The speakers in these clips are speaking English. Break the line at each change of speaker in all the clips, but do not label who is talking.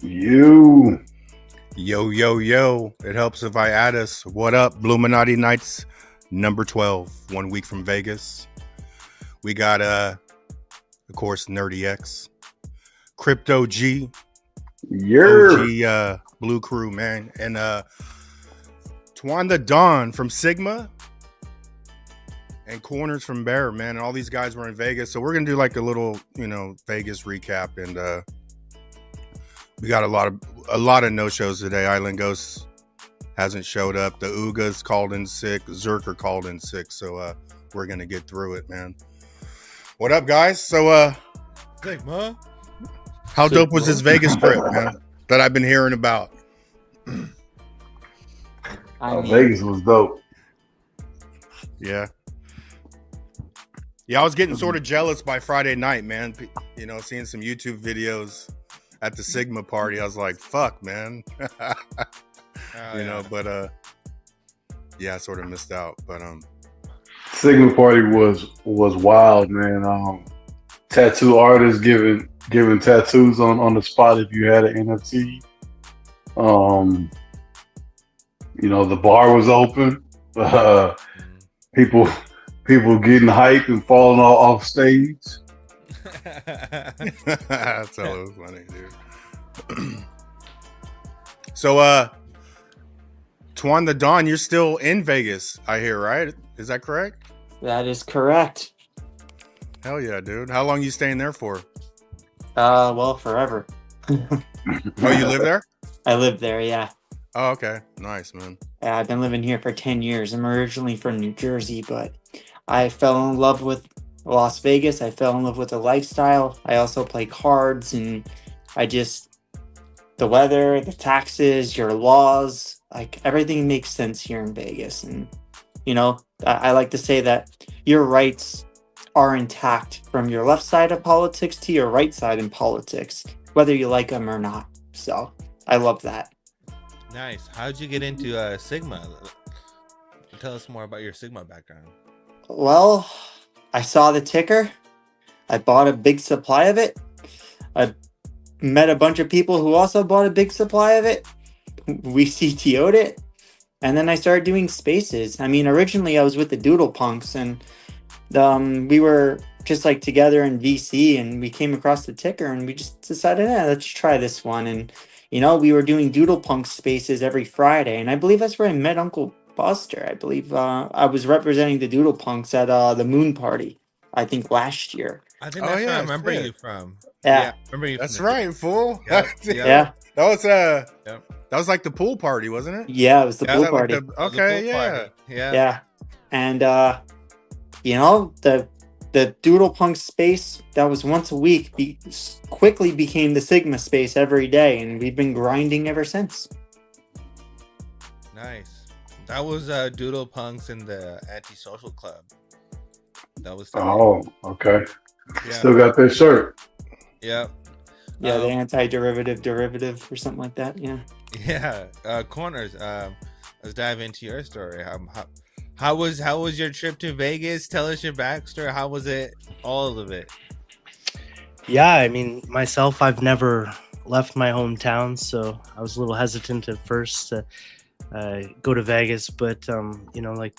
You.
Yo, yo, yo. It helps if I add us. What up, Bluminati Knights, number 12, 1 week from Vegas. We got, of course, Nerdy X, Crypto G,
Yer.
OG Blue Crew, man. And Twan the Don from Sigma and Corners from Bear, man. And all these guys were in Vegas. So we're going to do like a little, Vegas recap. And we got a lot of no-shows today. Island Ghost hasn't showed up. The Ugas called in sick. Zerker called in sick. So we're going to get through it, man. What up, guys? So
Sigma.
How dope was this Vegas trip, man, that I've been hearing about?
Vegas was dope.
Yeah. Yeah, I was getting sort of jealous by Friday night, man. Seeing some YouTube videos at the Sigma party. I was like, fuck, man. But I sort of missed out. But
Sigma party was wild, man. Tattoo artists giving tattoos on the spot if you had an NFT. The bar was open. People getting hyped and falling off stage.
That's so funny, dude. So, Twan the Don, you're still in Vegas, I hear, right? Is that correct?
That is correct.
Hell yeah, dude. How long you staying there for?
Well, forever.
Oh, you live there?
I live there, yeah.
Oh, okay. Nice, man.
Yeah, I've been living here for 10 years. I'm originally from New Jersey, but I fell in love with Las Vegas. I fell in love with the lifestyle. I also play cards, and the weather, the taxes, your laws, like everything makes sense here in Vegas. And, I like to say that your rights are intact from your left side of politics to your right side in politics, whether you like them or not. So I love that.
Nice. How'd you get into Sigma? Tell us more about your Sigma background.
Well, I saw the ticker. I bought a big supply of it. I met a bunch of people who also bought a big supply of it. We CTO'd it. And then I started doing spaces. I mean, originally I was with the Doodle Punks, and we were just like together in VC, and we came across the ticker, and we just decided, let's try this one. And, we were doing Doodle Punk spaces every Friday. And I believe that's where I met Uncle Buster. I believe I was representing the Doodle Punks at the Moon Party, I think last year.
I think that's where I remember you from.
Yeah.
I remember you.
That's right, fool.
Yep.
Yeah.
That was like the pool party, wasn't it?
Yeah, it was the pool party.
Yeah.
And the Doodle Punk space that was once a week quickly became the Sigma space every day, and we've been grinding ever since.
Nice. That was Doodle Punks in the Antisocial Club. That was.
Oh, okay.
Yeah.
Still got that shirt.
Yep.
Yeah, the anti-derivative or something like that. Yeah.
Yeah. Corners. Let's dive into your story. How was your trip to Vegas? Tell us your backstory. How was it? All of it.
Yeah, I mean, myself, I've never left my hometown, so I was a little hesitant at first to go to Vegas, but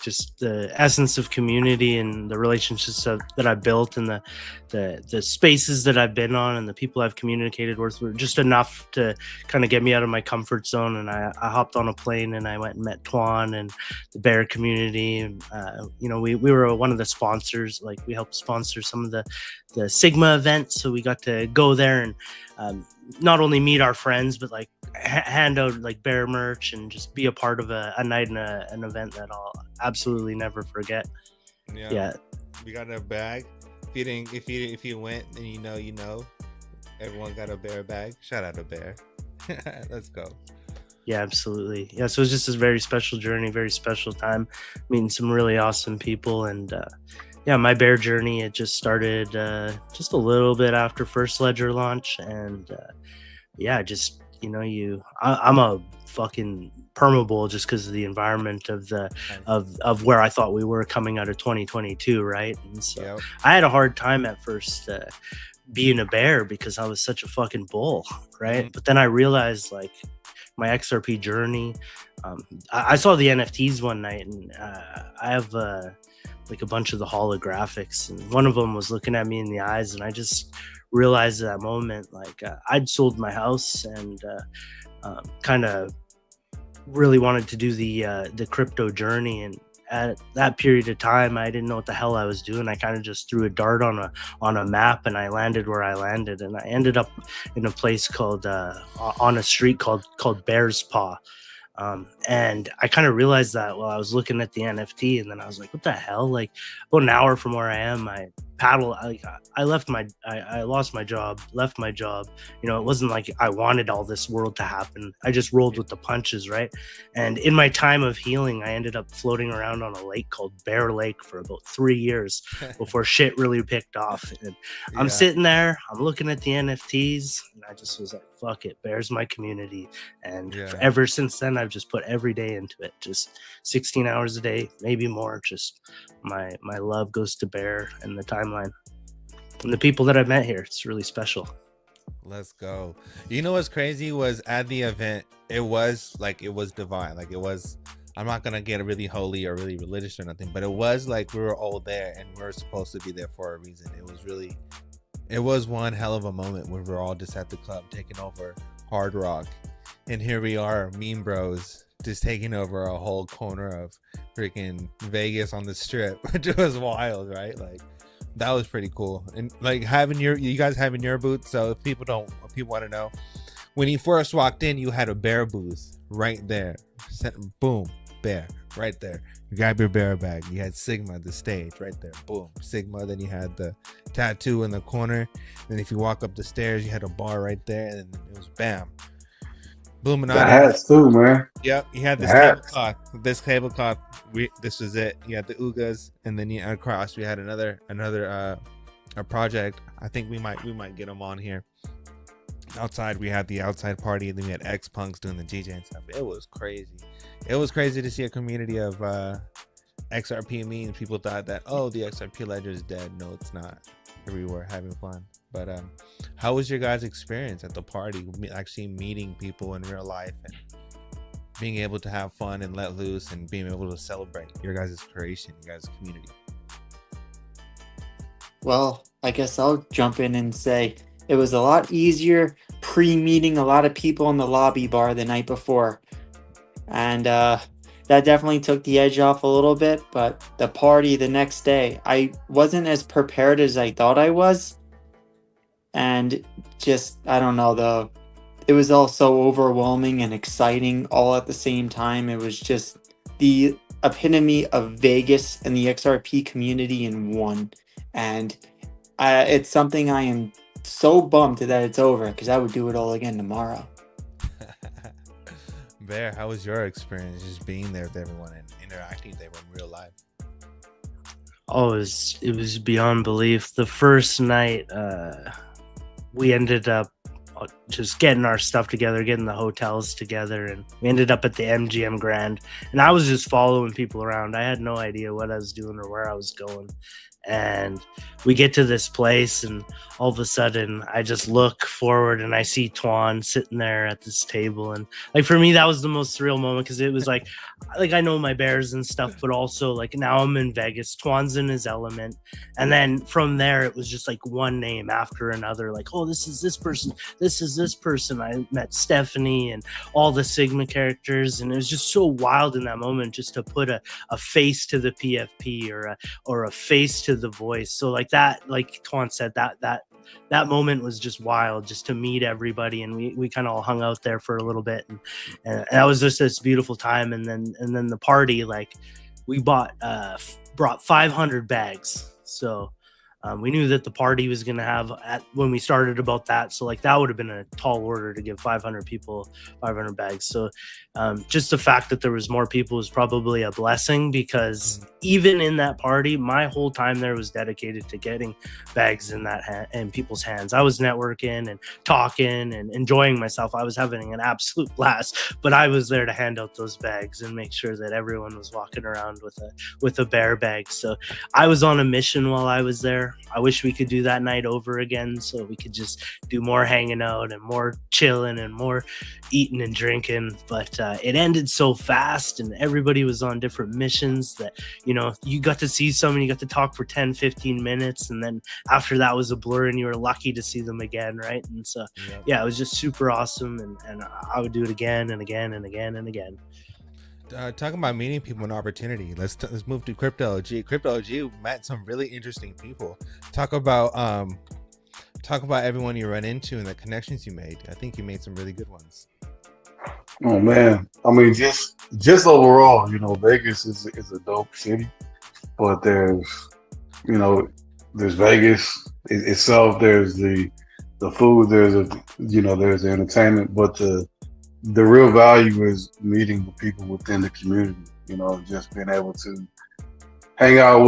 just the essence of community and the relationships that I built, and the spaces that I've been on and the people I've communicated with were just enough to kind of get me out of my comfort zone. And I hopped on a plane and I went and met Twan and the Bear community. And, we were one of the sponsors. Like, we helped sponsor some of the Sigma events, so we got to go there and not only meet our friends, but like hand out like Bear merch and just be a part of a night and an event that I'll absolutely never forget. Yeah.
We got a bag. If you went and you know, everyone got a Bear bag. Shout out to Bear. Let's go.
Yeah, absolutely. Yeah, so it was just a very special journey, very special time, meeting some really awesome people. And my Bear journey, it just started just a little bit after First Ledger launch. And I'm a fucking permabull just because of the environment of where I thought we were coming out of 2022, right? And so I had a hard time at first being a bear because I was such a fucking bull, right?
Mhm.
But then I realized like my XRP journey. I saw the NFTs one night, and I have like a bunch of the holographics, and one of them was looking at me in the eyes, and I just realized at that moment like I'd sold my house and kind of really wanted to do the crypto journey. And at that period of time, I didn't know what the hell I was doing. I kind of just threw a dart on a map, and I landed where I landed, and I ended up in a place called on a street called Bear's Paw. And I kind of realized that while I was looking at the NFT, and then I was like, what the hell? Like about an hour from where I am, I lost my job, left my job. You know, it wasn't like I wanted all this world to happen. I just rolled with the punches, right? And in my time of healing, I ended up floating around on a lake called Bear Lake for about 3 years before shit really picked off. And I'm
Yeah.
sitting there, I'm looking at the NFTs, and I just was like, fuck it, Bear's my community. And
Yeah.
ever since then, I've just put every day into it, just 16 hours a day, maybe more. Just my love goes to Bear and the timeline and the people that I met here. It's really special.
Let's go. You know what's crazy was at the event, it was divine. Like it was, I'm not gonna get really holy or really religious or nothing, but it was like we were all there and we are supposed to be there for a reason. It was one hell of a moment when we were all just at the club taking over Hard Rock, and here we are, meme bros, just taking over a whole corner of freaking Vegas on the strip, which was wild, right? Like that was pretty cool. And like you guys having your booth. So if people want to know, when you first walked in, you had a bear booth right there. Boom, bear right there. You grab your bear bag. You had Sigma, the stage right there. Boom, Sigma. Then you had the tattoo in the corner. Then if you walk up the stairs, you had a bar right there, and then it was bam. Bluminati.
The hats too, man.
Yep, you had
The
this
hats.
tablecloth. This tablecloth. This was it. You had the Ugas, and then across we had another a project. I think we might get them on here. Outside we had the outside party, and then we had X Punks doing the DJ and stuff. It was crazy. It was crazy to see a community of XRP memes. People thought that, oh, the XRP ledger is dead. No, it's not. Here we were having fun. But how was your guys' experience at the party? Actually meeting people in real life and being able to have fun and let loose and being able to celebrate your guys' creation, your guys' community.
Well, I guess I'll jump in and say it was a lot easier pre-meeting a lot of people in the lobby bar the night before. And that definitely took the edge off a little bit. But the party the next day, I wasn't as prepared as I thought I was. And just, I don't know, it was all so overwhelming and exciting all at the same time. It was just the epitome of Vegas and the XRP community in one. And it's something I am so bummed that it's over, because I would do it all again tomorrow.
Bear, how was your experience just being there with everyone and interacting with everyone in real life?
Oh, it was beyond belief. The first night, we ended up just getting our stuff together, getting the hotels together, and we ended up at the MGM Grand. And I was just following people around. I had no idea what I was doing or where I was going. And we get to this place, and all of a sudden I just look forward and I see Twan sitting there at this table. And like, for me, that was the most surreal moment, because it was like I know my bears and stuff, but also like now I'm in Vegas, Twan's in his element. And then from there, it was just like one name after another, like, oh, this is this person, this is this person. I met Stephanie and all the Sigma characters, and it was just so wild in that moment just to put a face to the PFP or a face to the voice. So like that, like Twan said, that moment was just wild, just to meet everybody. And we kind of all hung out there for a little bit, and that was just this beautiful time. And then the party, like we brought 500 bags. So we knew that the party was going to have when we started about that. So like that would have been a tall order to give 500 people 500 bags. So just the fact that there was more people was probably a blessing, because even in that party, my whole time there was dedicated to getting bags in people's hands. I was networking and talking and enjoying myself. I was having an absolute blast, but I was there to hand out those bags and make sure that everyone was walking around with a bear bag. So I was on a mission while I was there. I wish we could do that night over again, so we could just do more hanging out and more chilling and more eating and drinking. But it ended so fast, and everybody was on different missions that, you know, you got to see someone, you got to talk for 10-15 minutes, and then after that was a blur, and you were lucky to see them again, right? And so yeah, it was just super awesome, and I would do it again and again and again and again.
Talking about meeting people and opportunity, let's move to Crypto OG. Crypto OG met some really interesting people. Talk about everyone you run into and the connections you made. I think you made some really good ones.
Oh man, I mean, just overall, you know, Vegas is a dope city, but there's Vegas itself. There's the food. There's the entertainment, but the real value is meeting the people within the community. You know, just being able to hang out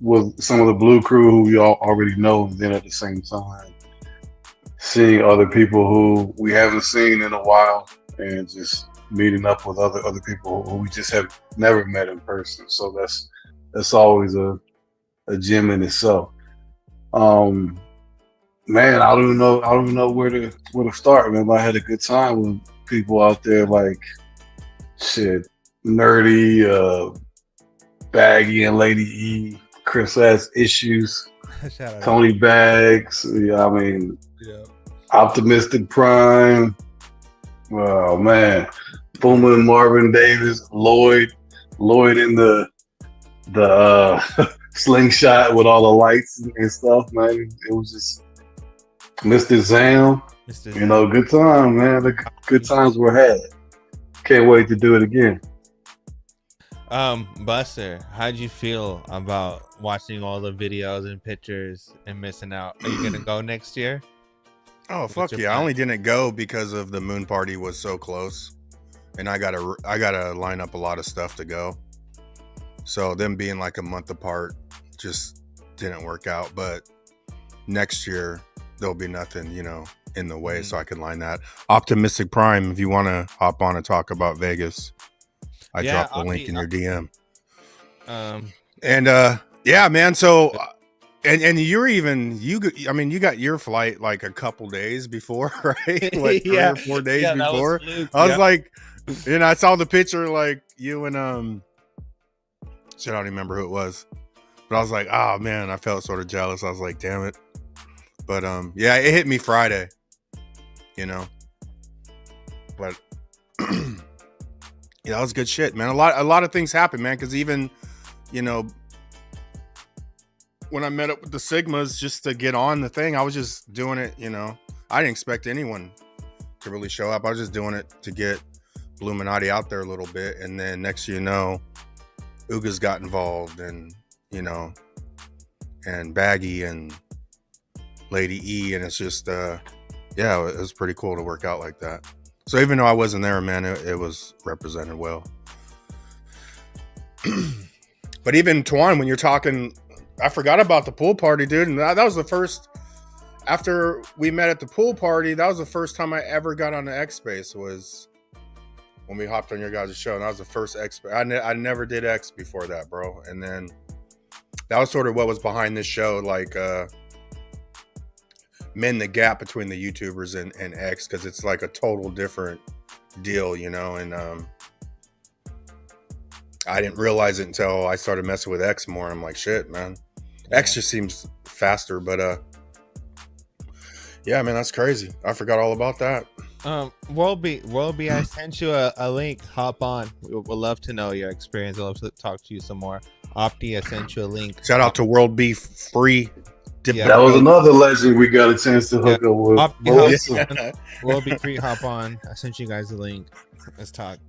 with some of the Blue crew who we all already know, and then at the same time seeing other people who we haven't seen in a while, and just meeting up with other people who we just have never met in person. So that's always a gem in itself. Man, I don't know where to start, man. I had a good time with people out there like shit, Nerdy, Baggy and Lady E, Chris has issues, Tony Bags, yeah, I mean, Optimistic Prime, oh man, Boomer and Marvin Davis, Lloyd in the slingshot with all the lights and stuff, man. It was just Mr. Zam. You know, good time, man. The good times were had. Can't wait to do it again.
Buster, how'd you feel about watching all the videos and pictures and missing out? Are you gonna go next year?
Oh, fuck yeah. I only didn't go because of the moon party was so close, and I gotta line up a lot of stuff to go. So them being like a month apart just didn't work out. But next year there'll be nothing, you know, in the way, so I can line that. Optimistic Prime, if you want to hop on and talk about Vegas, I dropped the link in your DM. Yeah, man. So, and you got your flight like a couple days before, right? Like 3 or 4 days before. I was like, you know, I saw the picture like you and shit, I don't remember who it was, but I was like, oh man, I felt sort of jealous. I was like, damn it. But yeah, it hit me Friday, you know. But yeah, that was good shit, man. A lot of things happened, man. Because even, you know, when I met up with the Sigmas just to get on the thing, I was just doing it, you know. I didn't expect anyone to really show up. I was just doing it to get Bluminati out there a little bit, and then next you know, Uga's got involved, and you know, and Baggy and Lady E, and it's just yeah, it was pretty cool to work out like that. So even though I wasn't there, man, it was represented well. But even Twan, when you're talking, I forgot about the pool party, dude, and that was the first. After we met at the pool party, that was the first time I ever got on the X Space, was when we hopped on your guys' show, and that was the first X. I never did X before that, bro, and then that was sort of what was behind this show, like mend the gap between the YouTubers and X, because it's like a total different deal, you know. And I didn't realize it until I started messing with X more. I'm like, shit, man, X just seems faster. But yeah, man, that's crazy. I forgot all about that.
Worldby, I sent you a link. Hop on. We'd love to know your experience. I'd love to talk to you some more. Opti, I sent you a link.
Shout out to World Beef Free.
Yeah. That was another legend we got a chance to hook up with.
Worldby Free, hop on. I sent you guys a link. Let's talk.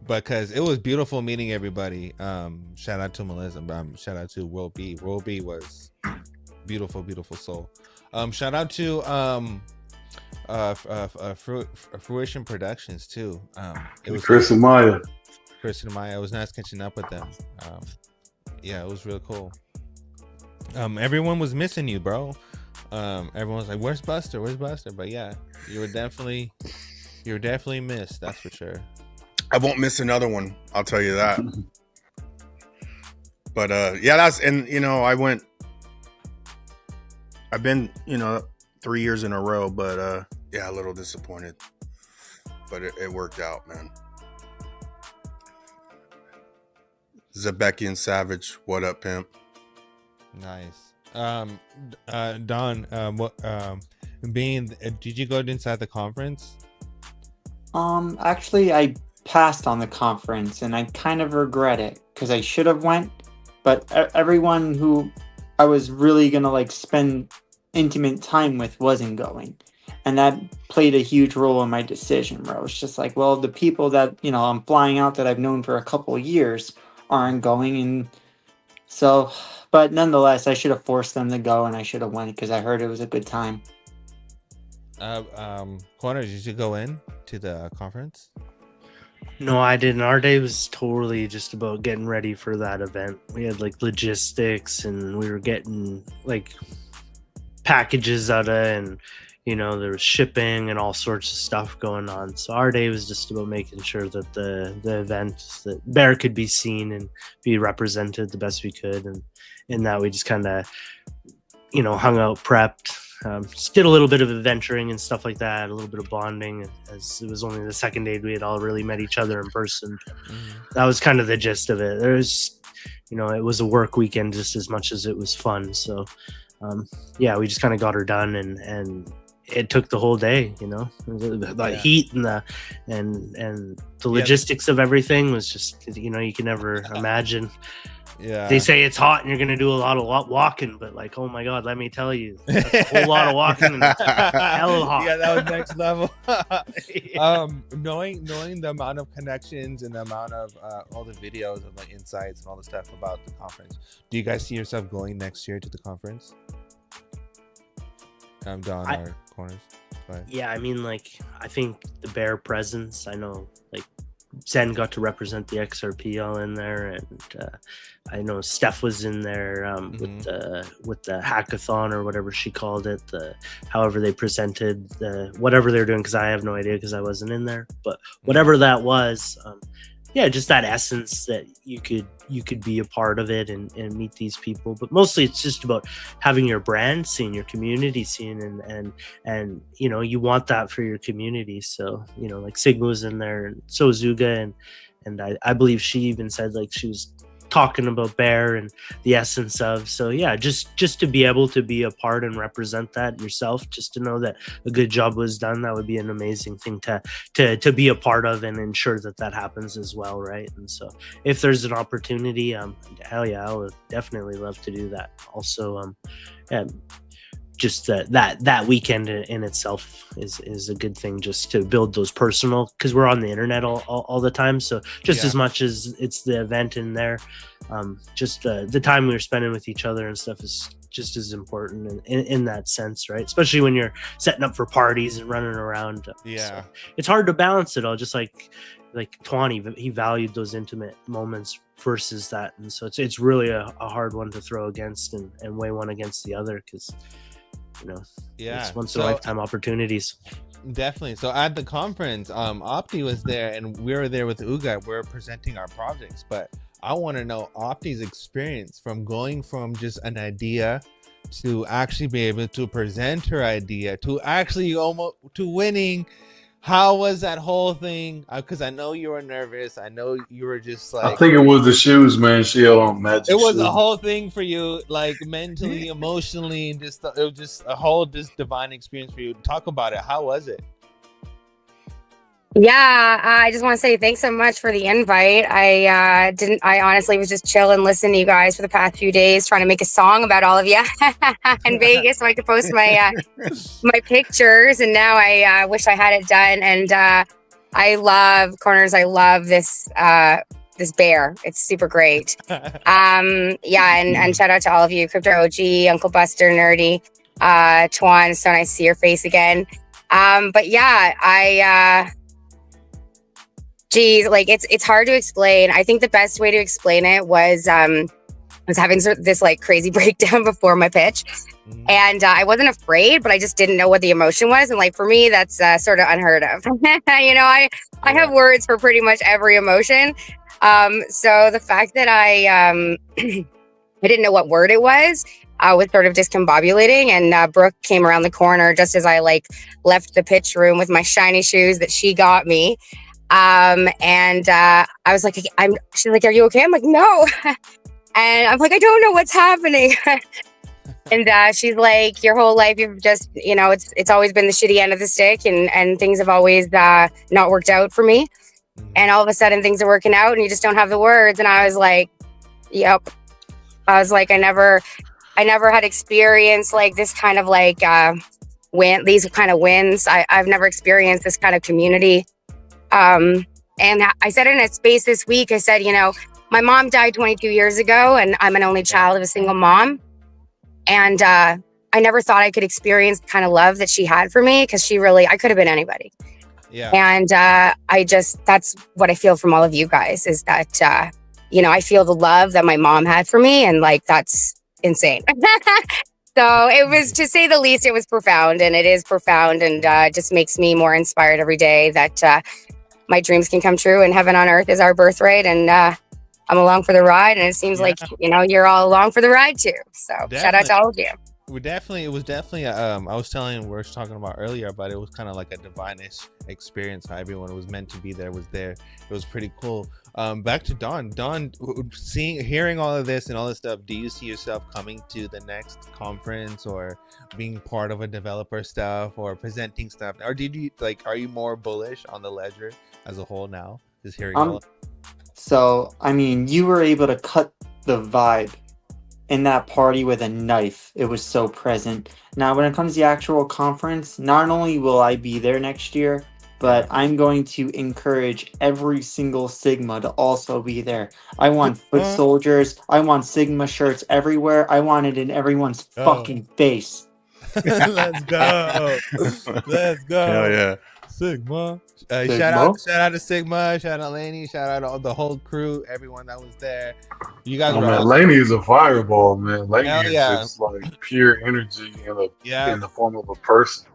Because it was beautiful meeting everybody. Shout out to Melissa. Shout out to Worldby. Worldby was beautiful, beautiful soul. Shout out to Fruition Productions too. It was
Chris and Maya.
It was nice catching up with them. Yeah, it was real cool. Everyone was missing you, bro. Everyone was like, "Where's Buster? Where's Buster?" But yeah, you were definitely missed. That's for sure.
I won't miss another one. I'll tell you that. But yeah, that's, and I've been 3 years in a row, but yeah, a little disappointed. But it worked out, man. Zebekian Savage, what up, pimp?
Nice. Don, what did you go inside the conference?
Actually, I passed on the conference, and I kind of regret it because I should have went. But everyone who I was really gonna like spend intimate time with wasn't going, and that played a huge role in my decision. Where I was just like, well, the people that I'm flying out that I've known for a couple of years aren't going, and so. But nonetheless, I should have forced them to go, and I should have went because I heard it was a good time.
Corners, you should go in to the conference.
No, I didn't. Our day was totally just about getting ready for that event. We had like logistics, and we were getting like packages out of, and there was shipping and all sorts of stuff going on. So our day was just about making sure that the event, that Bear could be seen and be represented the best we could, and in that we just kind of hung out, prepped. Just did a little bit of adventuring and stuff like that, a little bit of bonding, as it was only the second day we had all really met each other in person. That was kind of the gist of it. There was, it was a work weekend just as much as it was fun. So, yeah, we just kind of got her done, and it took the whole day. The heat and the logistics of everything was just, you can never imagine.
Yeah,
they say it's hot and you're gonna do a lot of walking, but like, oh my god, let me tell you, that's a whole lot of walking and it's hella hot.
Yeah, that was next level. Knowing the amount of connections and the amount of all the videos and like insights and all the stuff about the conference, do you guys see yourself going next year to the conference? Don or Corners?
Yeah, I mean, like, I think the Bear presence, I know, like, Zen got to represent the XRPL in there, and I know Steph was in there with the hackathon or whatever she called it, however they presented whatever they're doing, because I have no idea because I wasn't in there, but whatever that was, yeah, just that essence that you could be a part of it and meet these people. But mostly it's just about having your brand seen, your community seen, and you want that for your community. So like Sigma was in there, and so Zuga, and I believe she even said like she was talking about Bear and the essence of. So yeah, just to be able to be a part and represent that yourself, just to know that a good job was done, that would be an amazing thing to be a part of and ensure that happens as well, right? And so if there's an opportunity, hell yeah, I would definitely love to do that. Also, just that weekend in itself is a good thing, just to build those personal, because we're on the internet all the time, so just as much as it's the event in there, just the time we were spending with each other and stuff is just as important in that sense, right? Especially when you're setting up for parties and running around. So it's hard to balance it all, just like Tawny, he valued those intimate moments versus that, and so it's really a hard one to throw against and weigh one against the other, because it's once in a lifetime opportunities.
Definitely. So at the conference, Opti was there, and we were there with Uga. We're presenting our projects, but I want to know Opti's experience from going from just an idea to actually be able to present her idea to actually almost to winning. How was that whole thing? Because I know you were nervous. I know you were just like...
I think it was the shoes, man. She had on magic
It was
shoes.
a whole thing for you, like mentally, emotionally, and it was just a whole divine experience for you. Talk about it. How was it?
Yeah, I just want to say thanks so much for the invite. I honestly was just chilling, listening to you guys for the past few days, trying to make a song about all of you in Vegas so I could post my my pictures. And now I wish I had it done. And I love Corners. I love this this bear. It's super great. Yeah, and shout out to all of you, Crypto OG, Uncle Buster, Nerdy, Twan. So nice to see your face again. But yeah, geez, like it's hard to explain. I think the best way to explain it was was having this like crazy breakdown before my pitch. And I wasn't afraid, but I just didn't know what the emotion was. And like, for me, that's sort of unheard of. I have words for pretty much every emotion. So the fact that I didn't know what word it was sort of discombobulating. And Brooke came around the corner just as I like left the pitch room with my shiny shoes that she got me. And I was like, she's like, "Are you okay?" I'm like, "No." And I'm like, "I don't know what's happening." And she's like, "Your whole life, you've just, it's always been the shitty end of the stick, and things have always not worked out for me. And all of a sudden things are working out and you just don't have the words." And I was like, "Yep." I was like, I never had experienced like this kind of like these kind of wins. I've never experienced this kind of community. And I said in a space this week, I said, my mom died 22 years ago and I'm an only child of a single mom. And I never thought I could experience the kind of love that she had for me, because I could have been anybody. Yeah. And that's what I feel from all of you guys, is that, I feel the love that my mom had for me, and like, that's insane. So it was, to say the least, it was profound, and it is profound, and just makes me more inspired every day that my dreams can come true, and heaven on earth is our birthright. And I'm along for the ride, and it seems like, you're all along for the ride too. So definitely. Shout out to all of you.
It was definitely I was talking about earlier, but it was kind of like a divine-ish experience. How everyone who was meant to be there was there. It was pretty cool. Back to Dawn, hearing all of this and all this stuff, do you see yourself coming to the next conference, or being part of a developer stuff, or presenting stuff, or are you more bullish on the ledger as a whole now, just hearing all of it?
So, I mean, you were able to cut the vibe in that party with a knife. It was so present. Now, when it comes to the actual conference, not only will I be there next year, but I'm going to encourage every single Sigma to also be there. I want foot soldiers. I want Sigma shirts everywhere. I want it in everyone's fucking face.
Let's go. Let's go.
Hell yeah.
Sigma. Shout out to Sigma, shout out Laney, shout out all the whole crew, everyone that was there. You guys
man, Laney is a fireball, man. Laney is just like pure energy in the form of a person.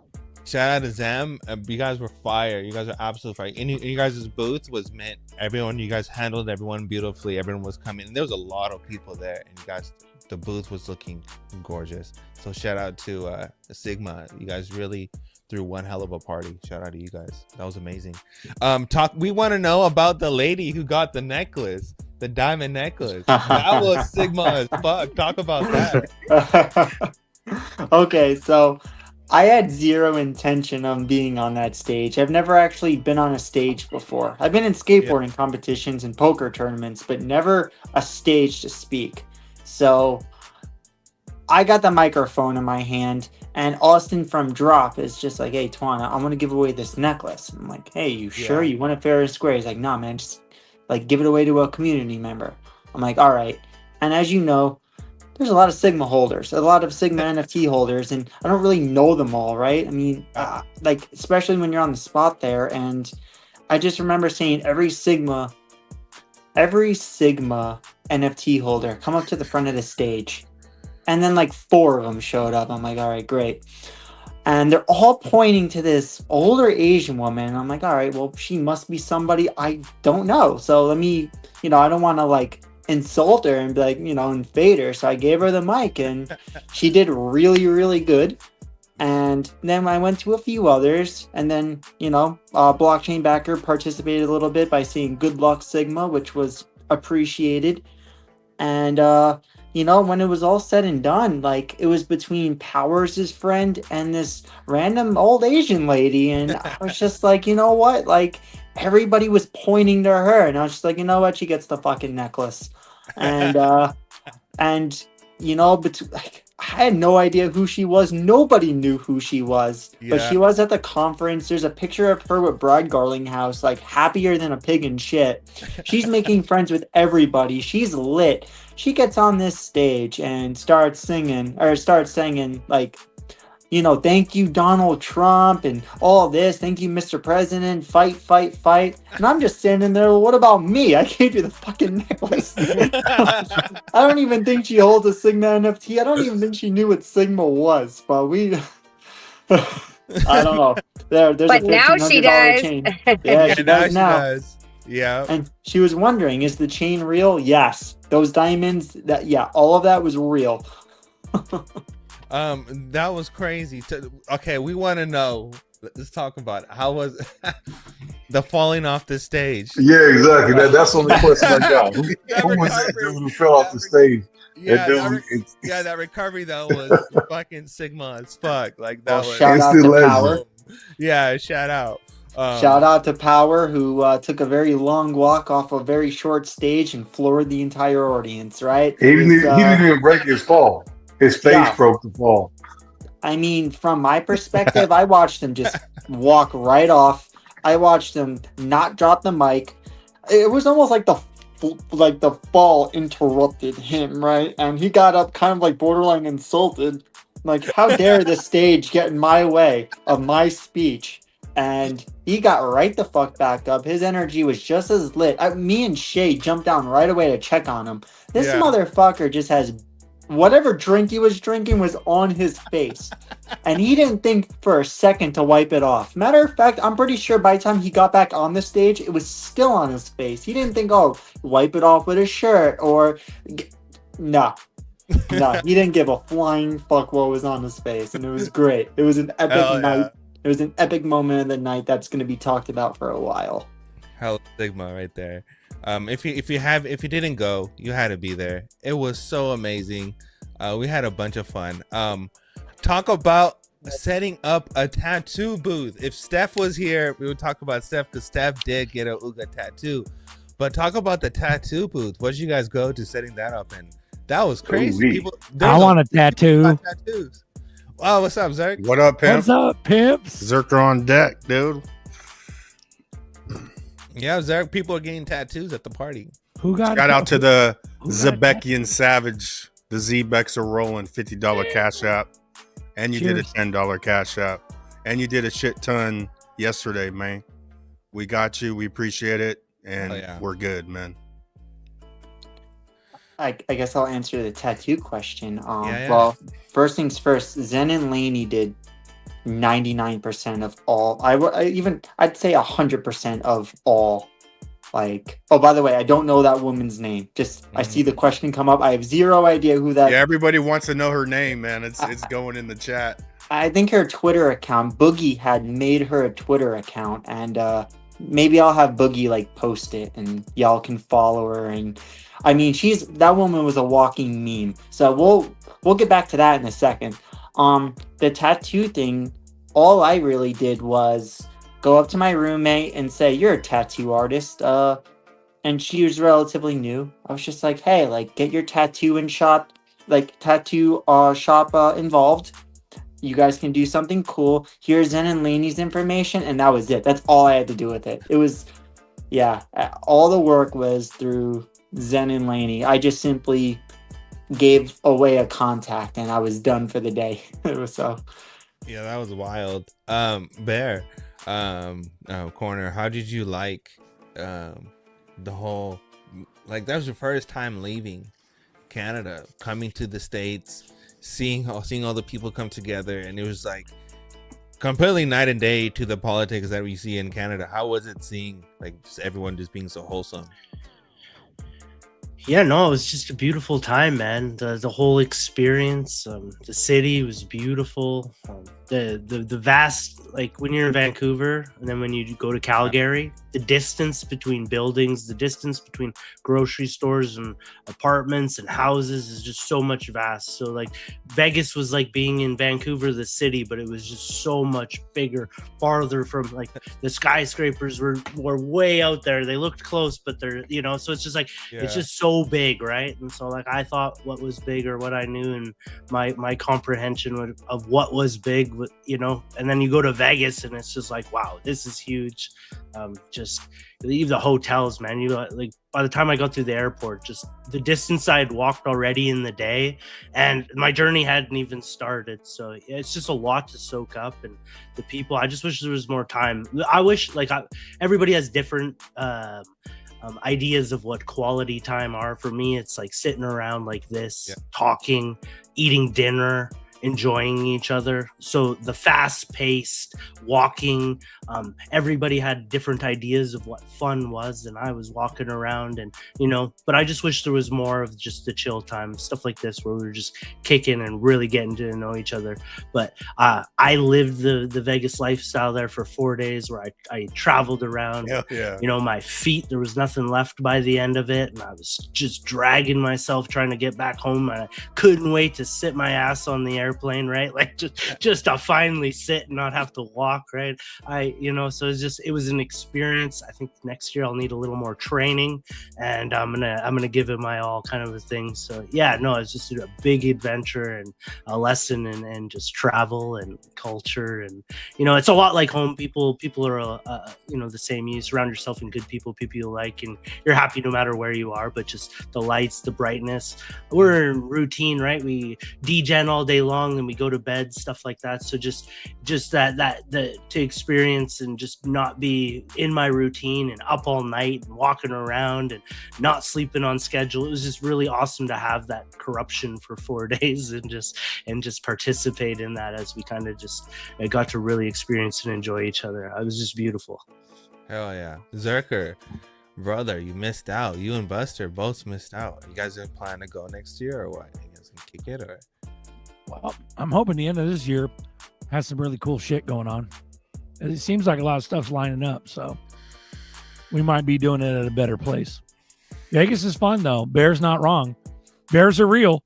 Shout out to Zam. You guys were fire. You guys are absolute fire. And you guys' booth was meant, you guys handled everyone beautifully. Everyone was coming, and there was a lot of people there, and you guys, the booth was looking gorgeous. So shout out to Sigma. You guys really threw one hell of a party. Shout out to you guys. That was amazing. We want to know about the lady who got the necklace, the diamond necklace. That was Sigma as fuck. Talk about that.
Okay, so I had zero intention of being on that stage. I've never actually been on a stage before. I've been in skateboarding competitions and poker tournaments, but never a stage to speak. So I got the microphone in my hand, and Austin from Drop is just like, "Hey, Twana, I'm going to give away this necklace." I'm like, "Hey, you sure? You want it fair and square?" He's like, "Nah, man, just like give it away to a community member." I'm like, "All right." And as you know, there's a lot of Sigma holders, a lot of Sigma NFT holders, and I don't really know them all, right? I mean, like, especially when you're on the spot there. And I just remember seeing every Sigma NFT holder come up to the front of the stage. And then like 4 of them showed up. I'm like, all right, great. And they're all pointing to this older Asian woman. And I'm like, all right, well, she must be somebody I don't know. So let me, I don't want to like insult her and be like, invade her. So I gave her the mic, and she did really, really good. And then I went to a few others, and then, Blockchain Backer participated a little bit by saying "Good luck, Sigma," which was appreciated. And, when it was all said and done, like, it was between Powers' friend and this random old Asian lady. And I was just like, you know what? Like, everybody was pointing to her. And I was just like, you know what? She gets the fucking necklace. And, I had no idea who she was. Nobody knew who she was. Yeah. But she was at the conference. There's a picture of her with Bride Garlinghouse, like, happier than a pig in shit. She's making friends with everybody. She's lit. She gets on this stage and starts singing, like, thank you, Donald Trump, and all this. Thank you, Mr. President. Fight, fight, fight. And I'm just standing there. Well, what about me? I gave you the fucking necklace. I don't even think she holds a Sigma NFT. I don't even think she knew what Sigma was. But I don't know. There's
But
a
now she
$1,500
does.
chain. Yeah, she does now.
Does. Yeah.
And she was wondering, is the chain real? Yes. Those diamonds, all of that was real.
That was crazy. Okay, we want to know. Let's talk about it. How was the falling off the stage?
Yeah, exactly. That's the only question I got. Who was that dude who fell off the stage?
Yeah,
That
that recovery though was fucking Sigma as fuck. Like that was
shout out to
legend.
Power.
Yeah, shout out.
Shout out to Power, who took a very long walk off a very short stage and floored the entire audience. Right?
He didn't even break his fall. His face broke the fall.
I mean, from my perspective, I watched him just walk right off. I watched him not drop the mic. It was almost like the fall interrupted him, right? And he got up kind of like borderline insulted. Like, how dare the stage get in my way of my speech? And he got right the fuck back up. His energy was just as lit. Me and Shay jumped down right away to check on him. This motherfucker just has whatever drink he was drinking was on his face. And he didn't think for a second to wipe it off. Matter of fact, I'm pretty sure by the time he got back on the stage, it was still on his face. He didn't think, wipe it off with his shirt or... No, he didn't give a flying fuck what was on his face. And it was great. It was an epic night. It was an epic moment of the night that's going to be talked about for a while.
Hell, Sigma right there. If you didn't go, you had to be there. It was so amazing. We had a bunch of fun. Talk about setting up a tattoo booth. If Steph was here, we would talk about Steph because Steph did get a Uga tattoo. But talk about the tattoo booth. What did you guys go to setting that up? And that was crazy.
I want a tattoo.
Tattoos. Oh, what's up, Zerk?
What up, pimp?
What's up, pimps?
Zerk are on deck, dude.
Yeah, Zerk, people are getting tattoos at the party.
Who got
Shout out to the Zebekian Savage. The Z-Becks are rolling $50 cash app. And you did a $10 cash app. And you did a shit ton yesterday, man. We got you. We appreciate it. And we're good, man.
I guess I'll answer the tattoo question. Well, first things first, Zen and Laney did 99% of all. I'd say 100% of all. Like, oh, by the way, I don't know that woman's name. Just I see the question come up. I have zero idea who that.
Yeah, everybody wants to know her name, man. It's going in the chat.
I think her Twitter account, Boogie had made her a Twitter account, and maybe I'll have Boogie like post it, and y'all can follow her. And I mean, that woman was a walking meme. So we'll get back to that in a second. The tattoo thing, all I really did was go up to my roommate and say, "You're a tattoo artist," and she was relatively new. I was just like, "Hey, like, get your tattoo shop involved. You guys can do something cool. Here's Zen and Laney's information," and that was it. That's all I had to do with it. It was, all the work was through Zen and Laney. I just simply gave away a contact, and I was done for the day. It was so.
Yeah, that was wild. Bear, Corner, how did you like the whole, like, that was your first time leaving Canada, coming to the States, seeing all the people come together, and it was like completely night and day to the politics that we see in Canada. How was it seeing like just everyone just being so wholesome?
Yeah, no, it was just a beautiful time, man. The whole experience, the city was beautiful. The vast, like when you're in Vancouver and then when you go to Calgary, the distance between buildings, the distance between grocery stores and apartments and houses is just so much vast. So like Vegas was like being in Vancouver, the city, but it was just so much bigger, farther from, like, the skyscrapers were way out there. They looked close, but they're, so it's just like, it's just so big, right? And so like I thought what was big, or what I knew, and my comprehension of what was big, and then you go to Vegas and it's just like, wow, this is huge. Just leave the hotels, man. You like by the time I got through the airport, just the distance I had walked already in the day, and my journey hadn't even started. So it's just a lot to soak up, and the people. I just wish there was more time. I wish everybody has different ideas of what quality time are. For me, it's like sitting around like this, talking, eating dinner, enjoying each other. So the fast-paced walking, everybody had different ideas of what fun was, and I was walking around, and but I just wish there was more of just the chill time, stuff like this, where we were just kicking and really getting to know each other. But I lived the Vegas lifestyle there for 4 days, where I traveled around. My feet, there was nothing left by the end of it, and I was just dragging myself trying to get back home, and I couldn't wait to sit my ass on the airplane, right? Like just to finally sit and not have to walk, right? So it was an experience. I think next year I'll need a little more training, and I'm gonna give it my all, kind of a thing. So it's just a big adventure and a lesson and just travel and culture, and it's a lot like home. People are the same. You surround yourself in good people you like, and you're happy no matter where you are. But just the lights, the brightness, we're in routine, right? We degen all day long and we go to bed, stuff like that. So just to experience and just not be in my routine and up all night and walking around and not sleeping on schedule. It was just really awesome to have that corruption for 4 days and just participate in that, as we kind of just got to really experience and enjoy each other. It was just beautiful.
Hell yeah. Zerker, brother, you missed out. You and Buster both missed out. You guys are planning to go next year or what? You guys can kick it, or?
Well, I'm hoping the end of this year has some really cool shit going on. It seems like a lot of stuff's lining up, so we might be doing it at a better place. Vegas is fun, though. Bear's not wrong. Bears are real.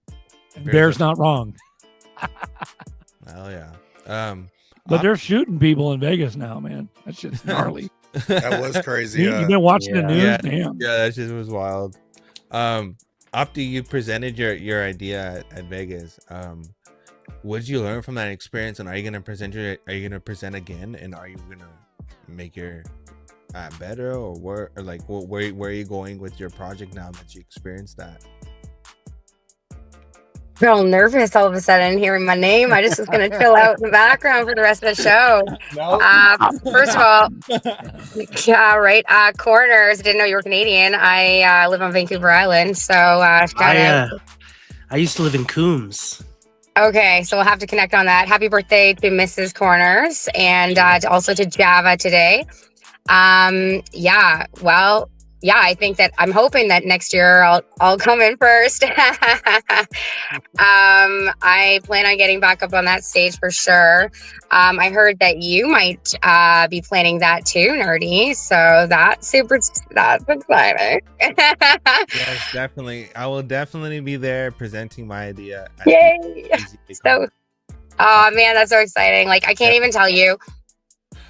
And Bear's not wrong.
Hell yeah.
But they're shooting people in Vegas now, man. That shit's gnarly.
That was crazy.
You've been watching the news?
Yeah.
Damn.
Yeah, that shit was wild. After you presented your idea at Vegas, what did you learn from that experience, and are you gonna present again, and are you gonna make your better, or where are you going with your project now that you experienced that?
I feel nervous all of a sudden hearing my name. I just was going to chill out in the background for the rest of the show. First of all, right. Corners. Didn't know you were Canadian. I live on Vancouver Island, so
I used to live in Coombs.
Okay, so we'll have to connect on that. Happy birthday to Mrs. Corners, and also to Java today. I think that I'm hoping that next year I'll come in first. I plan on getting back up on that stage for sure. I heard that you might be planning that too, Nerdy. So that's exciting.
Yes, definitely. I will definitely be there presenting my idea.
Yay! So, oh man, that's so exciting. Like, I can't even tell you.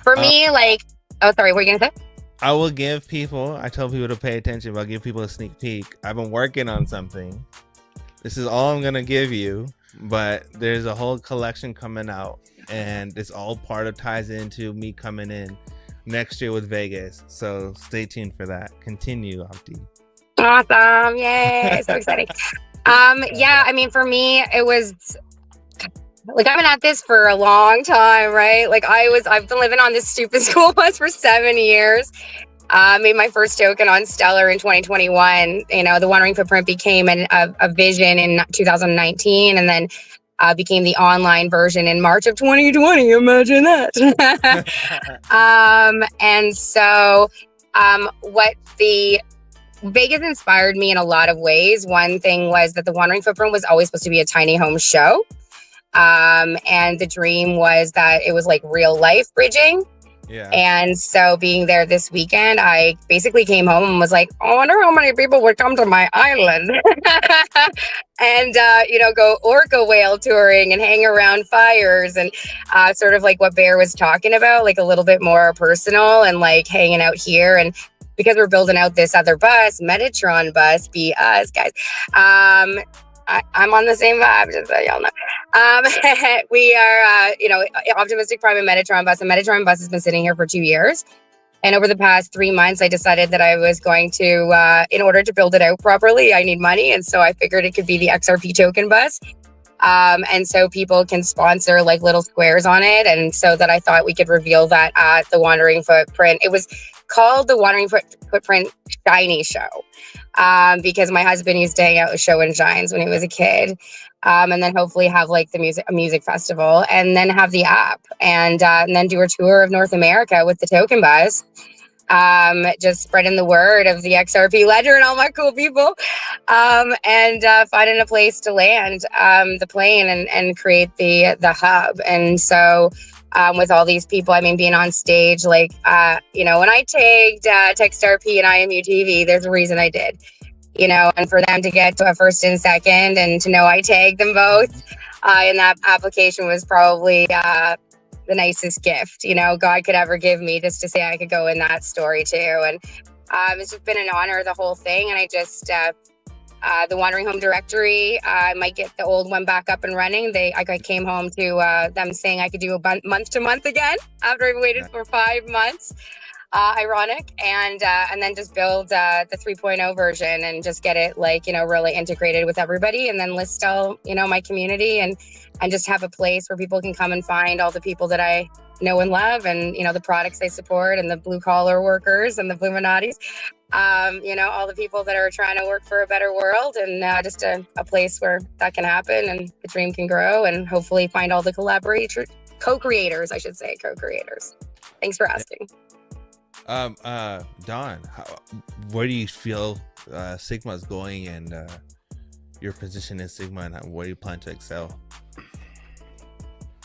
For me, oh, sorry, what were you gonna say?
I will give people, I tell people to pay attention, but I'll give people a sneak peek. I've been working on something. This is all I'm going to give you, but there's a whole collection coming out, and it's all ties into me coming in next year with Vegas. So stay tuned for that. Continue, Opti.
Awesome. Yay. So exciting. I mean, for me, it was like, I've been at this for a long time, right? Like, I've been living on this stupid school bus for 7 years. Made my first token on Stellar in 2021. The Wandering Footprint became a vision in 2019, and then became the online version in March of 2020. Imagine that. And so, what the Vegas inspired me in a lot of ways. One thing was that the Wandering Footprint was always supposed to be a tiny home show. And the dream was that it was like real life bridging.
Yeah.
And so being there this weekend, I basically came home and was like, I wonder how many people would come to my island and, go orca whale touring and hang around fires and sort of like what Bear was talking about, like a little bit more personal and like hanging out here. And because we're building out this other bus, Metatron bus, be us guys. I'm on the same vibe, just so y'all know. We are, Optimistic Prime and Metatron bus. And Metatron bus has been sitting here for 2 years. And over the past 3 months, I decided that I was going to, in order to build it out properly, I need money. And so I figured it could be the XRP token bus. And so people can sponsor like little squares on it. And so that I thought we could reveal that at the Wandering Footprint. It was called the Wandering Footprint Shiny Show, because my husband used to hang out with Show and Shines when he was a kid. And then hopefully have like a music festival, and then have the app, and then do a tour of North America with the token bus. Just spreading the word of the XRP ledger and all my cool people, and finding a place to land the plane and create the hub. And so with all these people, I mean, being on stage, like, when I tagged TechStarP and IMU TV, there's a reason I did, and for them to get to a first and second, and to know I tagged them both in that application was probably the nicest gift, God could ever give me, just to say I could go in that story too. And it's just been an honor, the whole thing. And I just, the Wandering Home Directory, I might get the old one back up and running. I came home to them saying I could do a month to month again after I've waited for 5 months. Ironic, and then just build the 3.0 version and just get it really integrated with everybody, and then list all my community, and just have a place where people can come and find all the people that I know and love, and the products I support, and the blue collar workers and the Bluminatis, all the people that are trying to work for a better world, and just a place where that can happen and the dream can grow, and hopefully find all the co-creators. Thanks for asking.
Don, where do you feel Sigma's going, and your position in Sigma, and where do you plan to excel?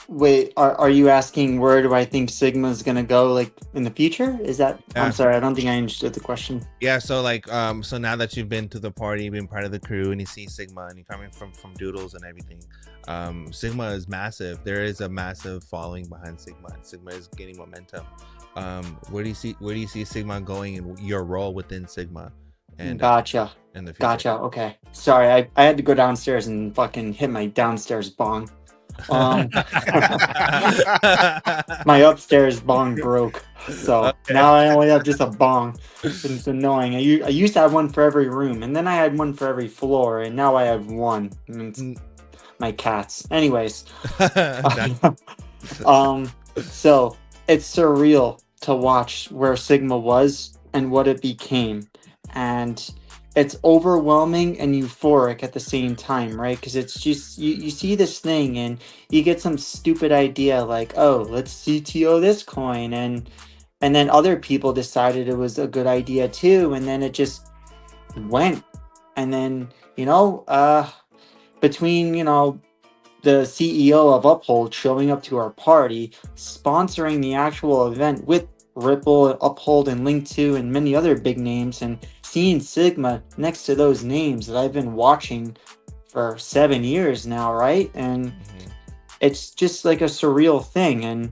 Wait, are you asking where do I think Sigma's gonna go, like, in the future? Is that? Yeah. I'm sorry, I don't think I understood the question.
Yeah, so so now that you've been to the party, been part of the crew, and you see Sigma, and you're coming from Doodles and everything, Sigma is massive. There is a massive following behind Sigma, and Sigma is gaining momentum. Where do you see Sigma going, and your role within Sigma? And
Gotcha.
In the future? Gotcha.
Okay. Sorry, I had to go downstairs and fucking hit my downstairs bong. My upstairs bong broke, so now I only have just a bong. It's annoying. I used to have one for every room, and then I had one for every floor, and now I have one. And it's my cats. Anyways, so it's surreal to watch where Sigma was and what it became, and it's overwhelming and euphoric at the same time, right? Because it's just you see this thing and you get some stupid idea like, oh, let's CTO this coin, and then other people decided it was a good idea too, and then it just went. And then between the CEO of Uphold showing up to our party, sponsoring the actual event with Ripple, Uphold, and Link2, and many other big names, and seeing Sigma next to those names that I've been watching for 7 years now, right? And it's just like a surreal thing. And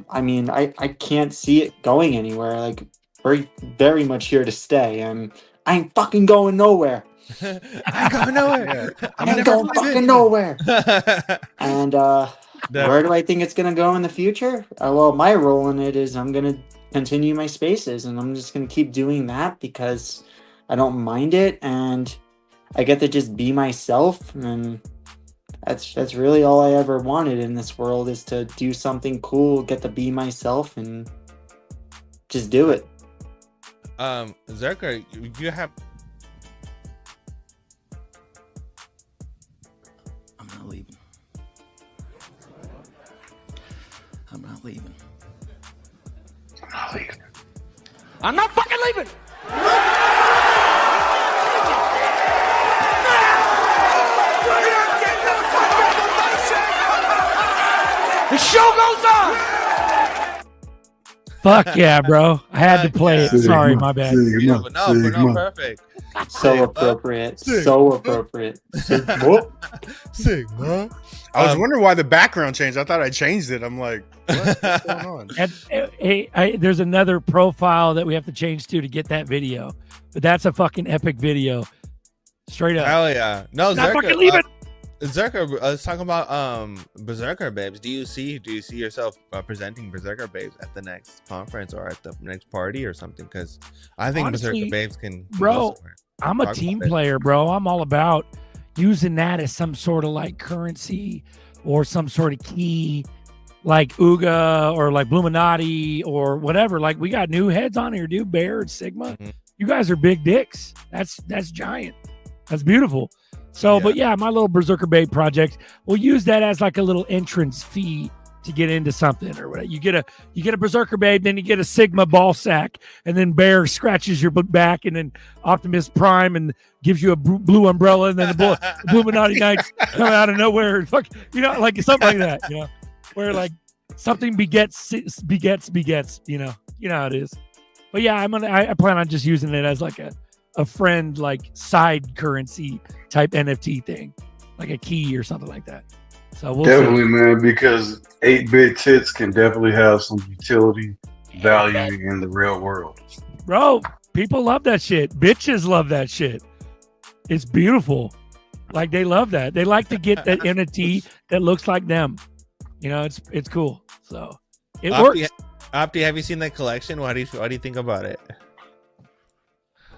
I mean, I can't see it going anywhere. Like, we're very much here to stay, and I ain't fucking going nowhere.
I ain't going nowhere.
I ain't going fucking nowhere. And where do I think it's gonna go in the future? Well, my role in it is I'm gonna continue my spaces, and I'm just gonna keep doing that because I don't mind it, and I get to just be myself, and that's really all I ever wanted in this world, is to do something cool, get to be myself, and just do it.
Zerker, you have.
I'm not leaving. I'm not leaving.
I'm not leaving.
I'm not fucking leaving! The show goes on!
Fuck yeah, bro. I had to play it. Sorry, my bad.
No, perfect.
So appropriate. So appropriate.
Sigma. I was wondering why the background changed. I thought I changed it. I'm like, what's going on?
Hey, there's another profile that we have to change to get that video, but that's a fucking epic video. Straight up.
Hell yeah. No,
not
Zerker,
fucking leave it.
Zerker, let's talk about Berserker Babes. Do you see yourself presenting Berserker Babes at the next conference or at the next party or something? Because I think
Honestly,
Berserker Babes can
bro,
go somewhere.
I'm a
Talk
team
about it.
player, bro. I'm all about using that as some sort of like currency or some sort of key, like Uga or like Bluminati or whatever. Like we got new heads on here, dude. Bear and Sigma.
Mhm.
You guys are big dicks. That's giant. That's beautiful. So, but yeah, my little Berserker Babe project, we'll use that as like a little entrance fee to get into something or whatever. You get a Berserker Babe, then you get a Sigma ball sack, and then Bear scratches your back, and then Optimus Prime and gives you a blue umbrella, and then the Bluminati Knights come out of nowhere, and fuck, you know, like something like that, you know, where like something begets, you know how it is. But yeah, I plan on just using it as like a friend, like side currency type NFT thing, like a key or something like that. So we'll
Definitely,
see.
man, because 8-bit tits can definitely have some utility value in the real world.
Bro, people love that shit. Bitches love that shit. It's beautiful. Like they love that. They like to get that NFT that looks like them. You know, it's cool. So it works.
Opti, have you seen that collection? What do you think about it?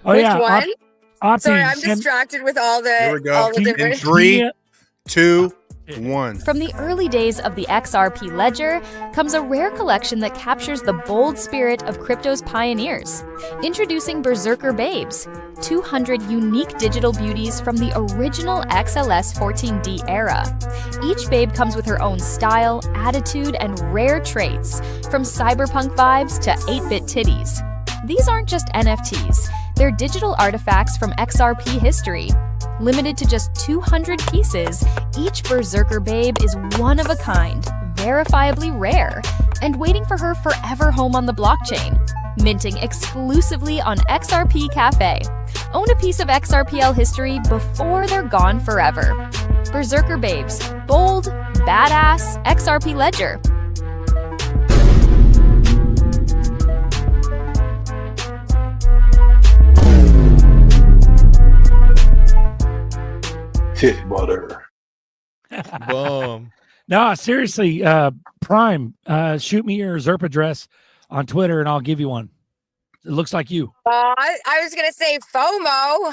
Oh
Which
yeah,
one?
Opti,
Sorry, I'm distracted with all
Here we
the
go.
all the
In
different.
3, 2, 1.
From the early days of the XRP ledger comes a rare collection that captures the bold spirit of crypto's pioneers. Introducing Berserker Babes, 200 unique digital beauties from the original XLS 14D era. Each babe comes with her own style, attitude, and rare traits, from cyberpunk vibes to 8-bit titties. These aren't just NFTs, they're digital artifacts from XRP history. Limited to just 200 pieces, each Berserker Babe is one of a kind, verifiably rare, and waiting for her forever home on the blockchain. Minting exclusively on XRP Cafe. Own a piece of XRPL history before they're gone forever. Berserker Babes, bold, badass, XRP ledger.
Tit butter.
Boom.
No, seriously, Prime, shoot me your ZERP address on Twitter and I'll give you one. It looks like you.
I was gonna say FOMO.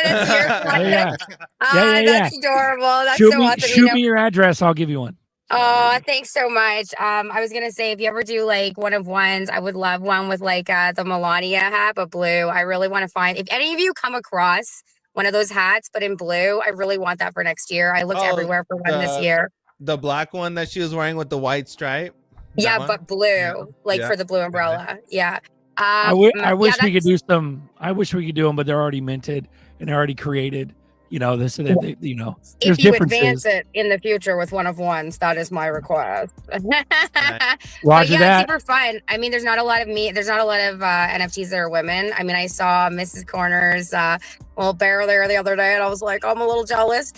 That's your
Yeah.
That's adorable. That's
Shoot
so
me,
awesome.
shoot me your address. I'll give you one.
Oh, thanks so much. I was gonna say if you ever do like one of ones, I would love one with like the Melania hat, but blue. I really want to find if any of you come across one of those hats, but in blue, I really want that for next year. I looked everywhere for one this year.
The black one that she was wearing with the white stripe.
Yeah, but blue, like for the blue umbrella. Yeah.
I wish we could do some. I wish we could do them, but they're already minted and they're already created. You know, this and that. You know, there's
if you
differences.
advance it in the future with one of ones, that is my request.
Roger that.
It's super fun. I mean, there's not a lot of NFTs that are women. I mean, I saw Mrs. Corner's Bear there the other day, and I was like, I'm a little jealous.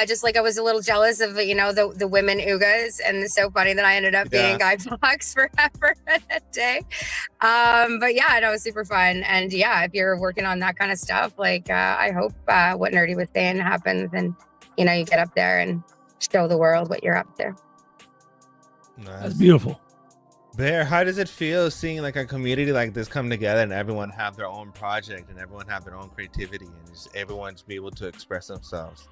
Just like I was a little jealous of the women Ugas, and it's so funny that I ended up being Guy Fawkes forever and a day. But yeah, I know it's super fun, and yeah, if you're working on that kind of stuff, like I hope what Nerdy was saying happens, and you get up there and show the world what you're up to.
Nice.
That's beautiful.
Bear, how does it feel seeing like a community like this come together and everyone have their own project and everyone have their own creativity and just everyone to be able to express themselves?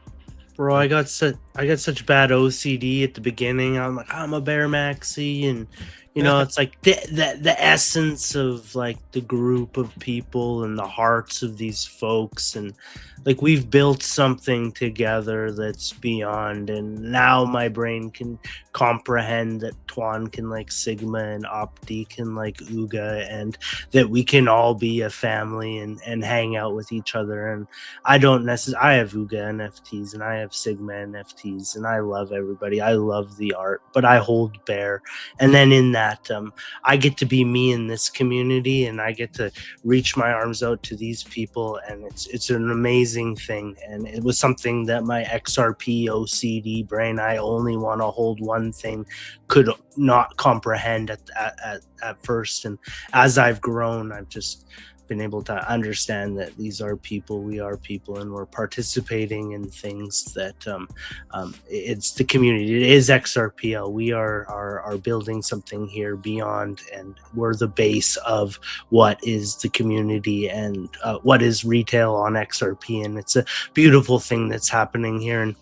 Bro, I got such bad OCD at the beginning. I'm like, I'm a Bear Maxi, and it's like the essence of like the group of people and the hearts of these folks, and like we've built something together that's beyond. And now my brain can comprehend that Tuan can like Sigma and Opti can like Uga, and that we can all be a family and hang out with each other. And I have Uga NFTs and I have Sigma NFTs, and I love everybody. I love the art, but I hold Bear. And then in that, I get to be me in this community, and I get to reach my arms out to these people, and it's an amazing thing. And it was something that my XRP OCD brain, I only want to hold one thing, could not comprehend at first. And as I've grown, I've just been able to understand that these are people, we are people, and we're participating in things that it's the community. It is XRPL. We are building something here beyond, and we're the base of what is the community and what is retail on XRP. And it's a beautiful thing that's happening here, and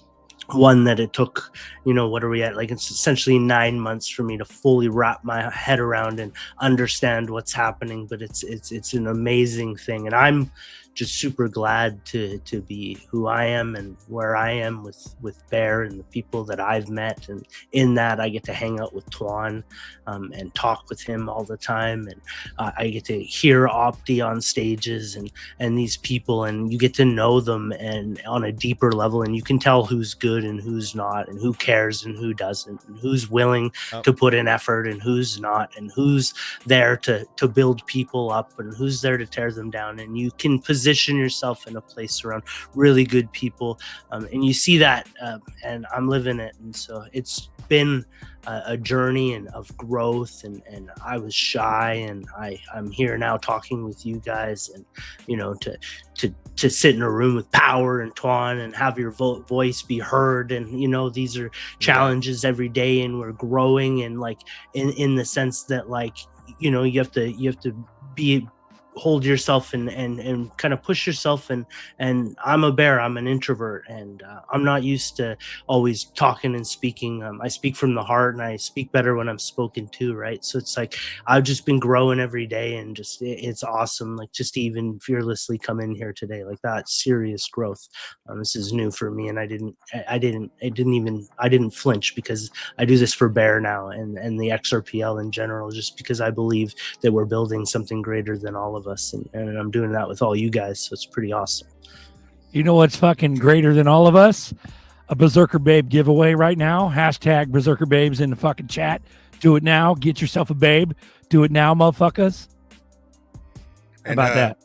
one that it took, what are we at? Like, it's essentially 9 months for me to fully wrap my head around and understand what's happening. But it's an amazing thing, and I'm just super glad to be who I am and where I am with Bear and the people that I've met. And in that, I get to hang out with Tuan and talk with him all the time. And I get to hear Opti on stages and these people, and you get to know them and on a deeper level, and you can tell who's good and who's not, and who cares and who doesn't, and who's willing to put in effort and who's not, and who's there to build people up and who's there to tear them down. And you can position yourself in a place around really good people, and you see that, and I'm living it. And so it's been a journey and of growth, and I was shy, and I'm here now talking with you guys, and to sit in a room with Power and Tuan and have your voice be heard. And these are challenges every day, and we're growing, and like in the sense that, like, you have to hold yourself and kind of push yourself, and I'm a bear. I'm an introvert, and I'm not used to always talking and speaking. I speak from the heart, and I speak better when I'm spoken to, right? So it's like I've just been growing every day, and just it's awesome. Like, just to even fearlessly come in here today, like that serious growth. This is new for me, and I didn't flinch, because I do this for Bear now and the XRPL in general, just because I believe that we're building something greater than all of us, and I'm doing that with all you guys, so it's pretty awesome.
You know what's fucking greater than all of us? A Berserker Babe giveaway right now. Hashtag Berserker Babes in the fucking chat. Do it now. Get yourself a babe. Do it now, motherfuckers. How about that?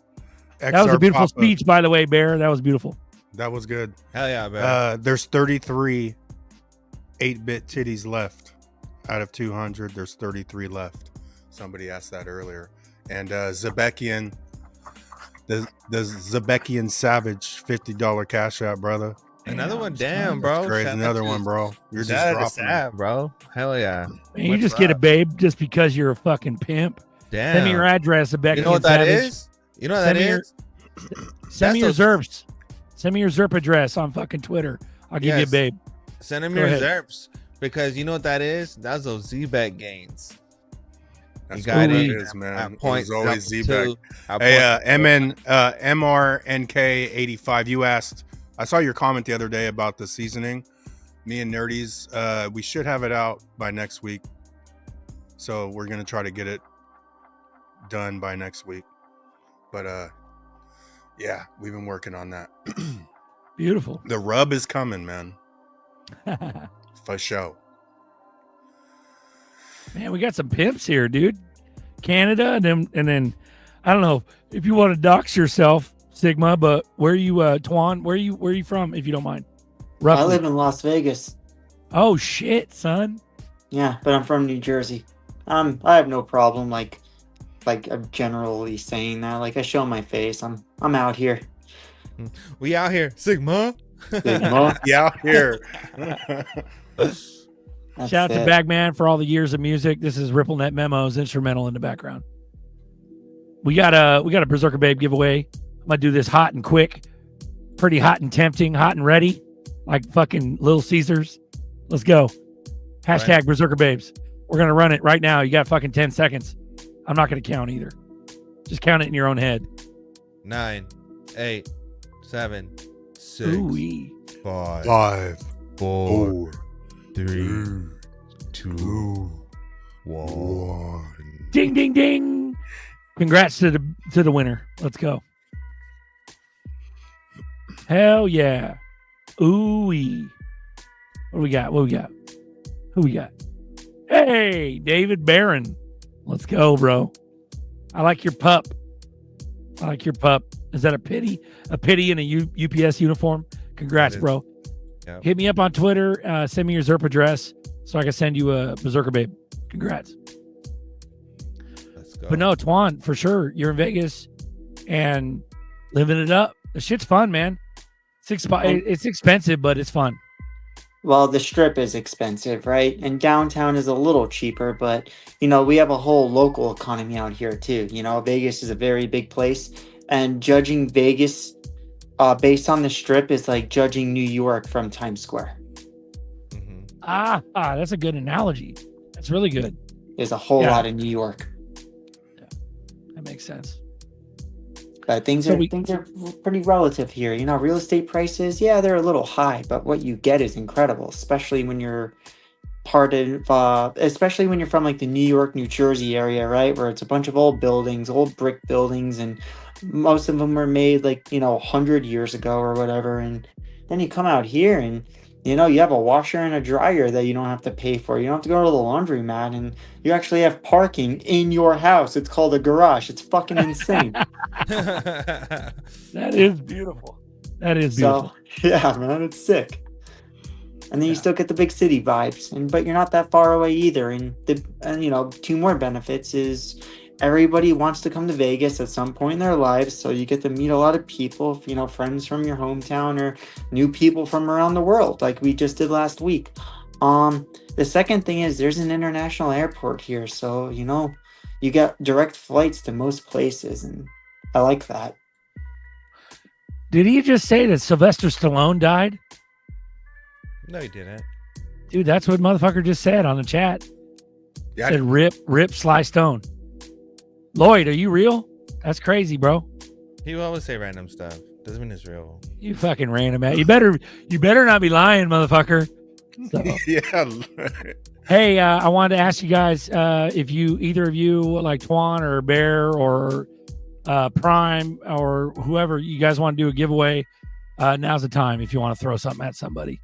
That was a beautiful speech, by the way, Bear. That was beautiful.
That was good.
Hell yeah, Bear.
There's 33 8-bit titties left out of 200. There's 33 left. Somebody asked that earlier. And Zebekian, the Zebekian Savage $50 cash out, brother.
Another one, damn, bro.
Great, another one, bro. You're just dropping
it, bro. Hell yeah.
Man, you just get a babe just because you're a fucking pimp.
Damn.
Send me your address, Zebekian.
You know what that is? You know what that is?
Send me your ZERPs. Send me your ZERP address on fucking Twitter. I'll give you a babe.
Send him your ZERPs, because you know what that is? That's those Z-back gains.
That's what it is, man. It's always Z-back. Hey, MRNK85, you asked, I saw your comment the other day about the seasoning. Me and Nerdies, we should have it out by next week. So we're going to try to get it done by next week. But yeah, we've been working on that.
Beautiful.
The rub is coming, man. For sure.
Man, we got some pimps here, dude. Canada, and then I don't know if you want to dox yourself, Sigma, but where are you, Tuan? Where are you from, if you don't mind?
Roughly. I live in Las Vegas.
Oh shit, son.
Yeah, but I'm from New Jersey. I have no problem like I'm generally saying that. Like, I show my face. I'm out here.
We out here, Sigma.
Sigma.
We out here.
Shout out to Bagman for all the years of music. This is RippleNet Memos, instrumental in the background. We got a Berserker Babe giveaway. I'm gonna do this hot and quick, pretty hot and tempting, hot and ready, like fucking Little Caesars. Let's go. Hashtag Berserker Babes. We're gonna run it right now. You got fucking 10 seconds. I'm not gonna count either. Just count it in your own head.
9, 8, 7, 6,
Ooh-wee.
5,
4, 3, 2, 1.
Ding, ding, ding. Congrats to the winner. Let's go. Hell yeah. Ooh-wee. What do we got? Who we got? Hey, David Barron. Let's go, bro. I like your pup. Is that a pity? A pity in a UPS uniform? Congrats, bro. Yep. Hit me up on Twitter. Send me your ZERP address so I can send you a Berserker Babe. Congrats.
Let's go.
But no, Tuan, for sure. You're in Vegas. and living it up. The shit's fun, man. It's expensive, but it's fun.
Well, the strip is expensive, right? And downtown is a little cheaper, but you know, we have a whole local economy out here too. You know, Vegas is a very big place, and judging Vegas based on the strip is like judging New York from Times Square.
That's a good analogy. That's really good.
There's a whole lot in New York.
Yeah, that makes sense.
But things are pretty relative here. You know, real estate prices, yeah, they're a little high, but what you get is incredible, especially when you're especially when you're from like the New York, New Jersey area, right? Where it's a bunch of old buildings, old brick buildings, and most of them were made like, you know, 100 years ago or whatever. And then you come out here and, you know, you have a washer and a dryer that you don't have to pay for. You don't have to go to the laundromat, and you actually have parking in your house. It's called a garage. It's fucking insane.
That is beautiful. That is beautiful.
So, yeah, man, it's sick. And then you still get the big city vibes, but you're not that far away either. And you know, two more benefits is everybody wants to come to Vegas at some point in their lives, so you get to meet a lot of people, you know, friends from your hometown or new people from around the world, like we just did last week. The second thing is there's an international airport here, so you know, you get direct flights to most places, and I like that.
Did he just say that Sylvester Stallone died?
No, he didn't.
Dude, that's what motherfucker just said on the chat.
Yeah.
Said rip Sly Stone. Lloyd, are you real? That's crazy, bro.
He will always say random stuff. Doesn't mean it's real.
You fucking random man. You better not be lying, motherfucker. So.
Yeah.
Hey, I wanted to ask you guys if either of you like Twan or Bear or Prime or whoever you guys want to do a giveaway. Now's the time if you want to throw something at somebody.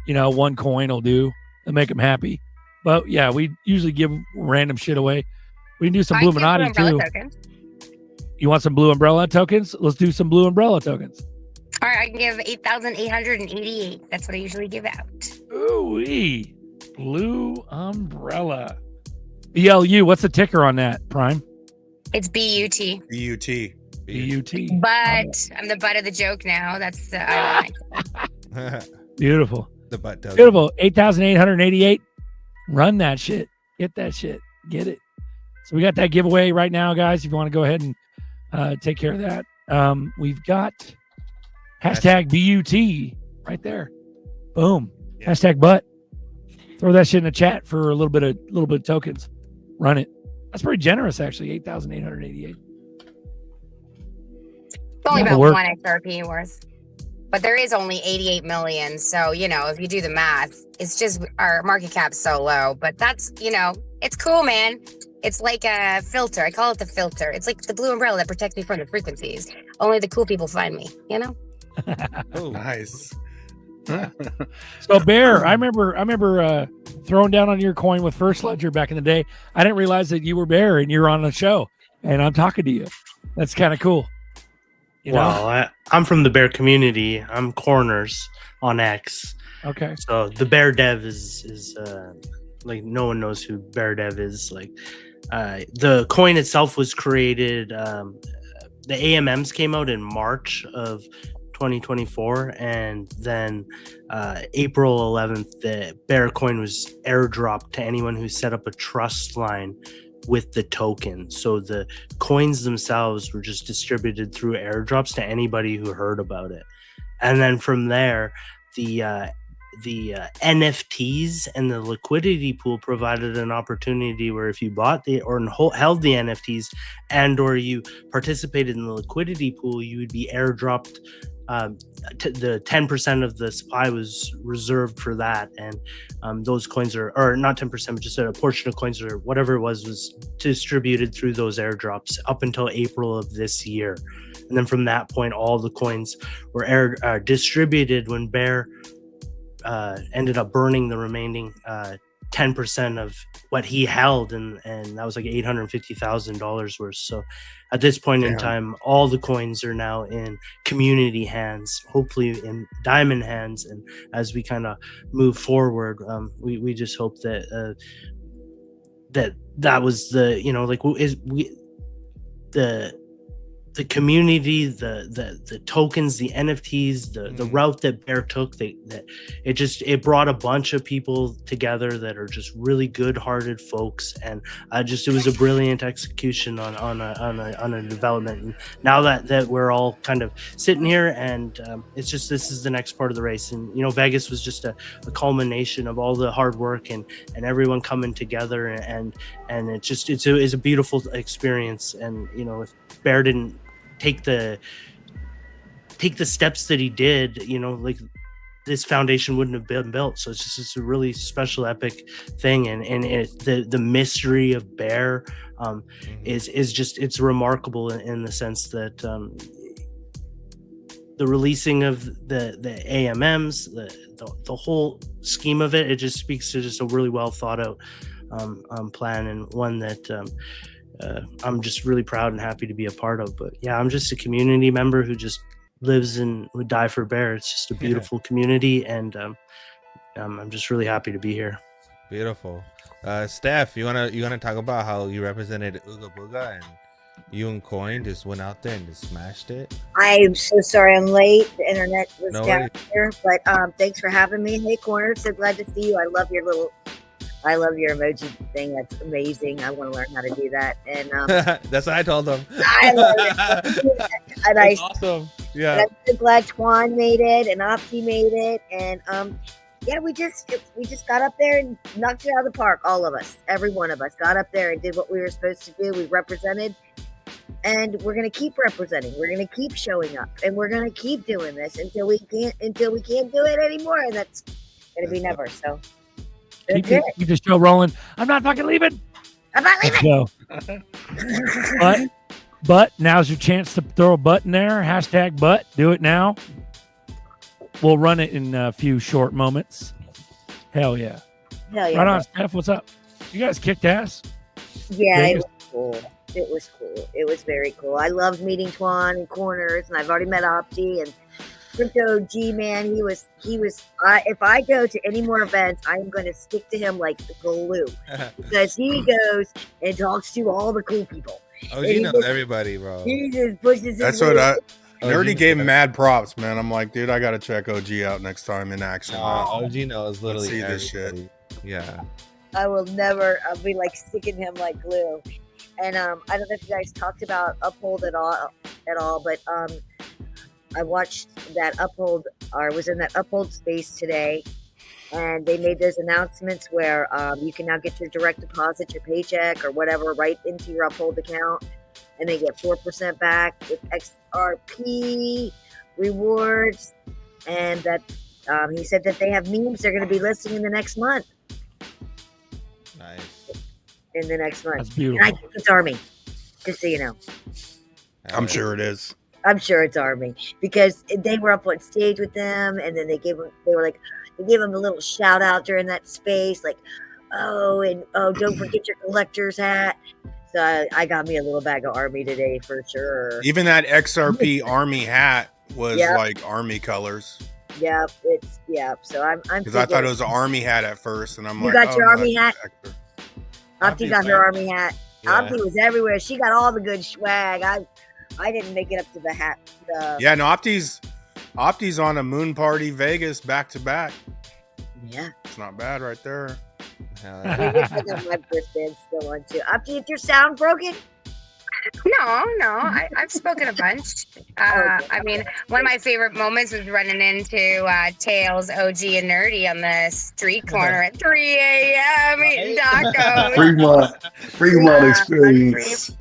You know, one coin will do and make them happy. But yeah, we usually give random shit away. We can do some Bluminati too.
Tokens.
You want some blue umbrella tokens? Let's do some blue umbrella tokens.
All right, I can give 8,888. That's what I usually give out.
Ooh-wee. Blue umbrella. BLU, what's the ticker on that, Prime?
It's BUT.
BUT.
BUT.
But I'm the butt of the joke now. That's the ironic.
Beautiful.
The butt token.
Beautiful. 8,888. Run that shit. Get that shit. Get it. So we got that giveaway right now, guys. If you want to go ahead and take care of that. We've got hashtag BUT right there. Boom. Yeah. Hashtag butt. Throw that shit in the chat for a little bit of tokens. Run it. That's pretty generous, actually. 8,888.
It's only about one XRP worth. But there is only 88 million. So, you know, if you do the math, it's just our market cap's so low. But that's, you know, it's cool, man. It's like a filter. I call it the filter. It's like the blue umbrella that protects me from the frequencies. Only the cool people find me, you know?
Oh, nice.
So Bear, I remember throwing down on your coin with First Ledger back in the day. I didn't realize that you were Bear and you're on the show and I'm talking to you. That's kind of cool. You know?
Well, I'm from the Bear community. I'm Corners on X.
Okay.
So the Bear Dev is like no one knows who Bear Dev is. Like the coin itself was created. The AMMs came out in March of 2024, and then April 11th, the Bear coin was airdropped to anyone who set up a trust line with the token. So the coins themselves were just distributed through airdrops to anybody who heard about it. And then from there, the NFTs and the liquidity pool provided an opportunity where if you bought held the NFTs and or you participated in the liquidity pool, you would be airdropped. The 10% of the supply was reserved for that, and those coins or not 10%, but just a portion of coins or whatever it was distributed through those airdrops up until April of this year. And then from that point, all the coins were distributed when Bear ended up burning the remaining 10% of what he held, and that was like $850,000 worth. So at this point in time, all the coins are now in community hands, hopefully in diamond hands. And as we kind of move forward, we just hope that that was the, you know, like the the community, the tokens, the NFTs, the route that Bear took, that it brought a bunch of people together that are just really good-hearted folks, and it was a brilliant execution on a development. And now that we're all kind of sitting here, and it's just, this is the next part of the race, and Vegas was just a culmination of all the hard work and everyone coming together, and it's a beautiful experience. And if Bear didn't take the steps that he did, like, this foundation wouldn't have been built. So it's just a really special, epic thing, and the mystery of Bear is just, it's remarkable in the sense that the releasing of the AMMs, the whole scheme of it just speaks to just a really well thought out plan, and one that I'm just really proud and happy to be a part of. But yeah, I'm just a community member who just lives and would die for Bear. It's just a beautiful community, and I'm just really happy to be here.
Beautiful. Steph, you wanna talk about how you represented Ooga Booga, and you and Coin just went out there and just smashed it?
I'm so sorry I'm late. The internet was
No
down
worries.
here, but thanks for having me. Hey, Corner, so glad to see you. I love your emoji thing. That's amazing. I want to learn how to do that. And
That's what I told them.
I love it. And
That's awesome. Yeah.
I'm so glad Twan made it and Opti made it. And yeah, we just got up there and knocked it out of the park. All of us, every one of us, got up there and did what we were supposed to do. We represented, and we're gonna keep representing. We're gonna keep showing up, and we're gonna keep doing this until we can't do it anymore. And that's gonna be never. So.
Keep the show rolling. I'm not fucking leaving.
I'm not leaving.
Let's go. But now's your chance to throw a button there. Hashtag butt. Do it now. We'll run it in a few short moments. Hell yeah.
Hell yeah.
Right on, Steph. What's up? You guys kicked ass.
Yeah,
Yeah,
it was cool. It was cool. It was very cool. I loved meeting Twan and Corners, and I've already met Opti and Crypto G, man. He was if I go to any more events, I'm going to stick to him like glue, because he goes and talks to all the cool people.
OG knows everybody, bro.
He just pushes.
That's what I already gave him mad props, man. I'm like, dude, I gotta check OG out next time in action.
OG knows literally
see this
everybody.
shit.
Yeah.
I'll be like sticking him like glue. And I don't know if you guys talked about Uphold at all, but I watched that Uphold, or was in that Uphold space today, and they made those announcements where you can now get your direct deposit, your paycheck or whatever, right into your Uphold account, and they get 4% back with XRP rewards. And that he said that they have memes they're going to be listing in the next month.
Nice.
In the next month.
That's beautiful.
And I think it's Army, just so you know.
I'm sure it is.
I'm sure it's Army, because they were up on stage with them, and then they gave them a little shout out during that space, like, don't forget your collector's hat. So I got me a little bag of Army today for sure.
Even that XRP Army hat was like Army colors.
Yep, So I'm
because I thought it was an Army hat at first, and I'm
you
like,
got your
no,
Army hat. Opti got her Army hat.
Yeah.
Opti was everywhere. She got all the good swag. I didn't make it up to the hat.
Yeah, no, Opti's on a moon party Vegas back to back.
Yeah,
it's not bad right there.
I got my wristband still on too. Opti, is your sound broken?
No, I've spoken a bunch. I mean, one of my favorite moments was running into Tails, OG, and Nerdy on the street corner at 3 a.m. eating tacos.
Fremont experience.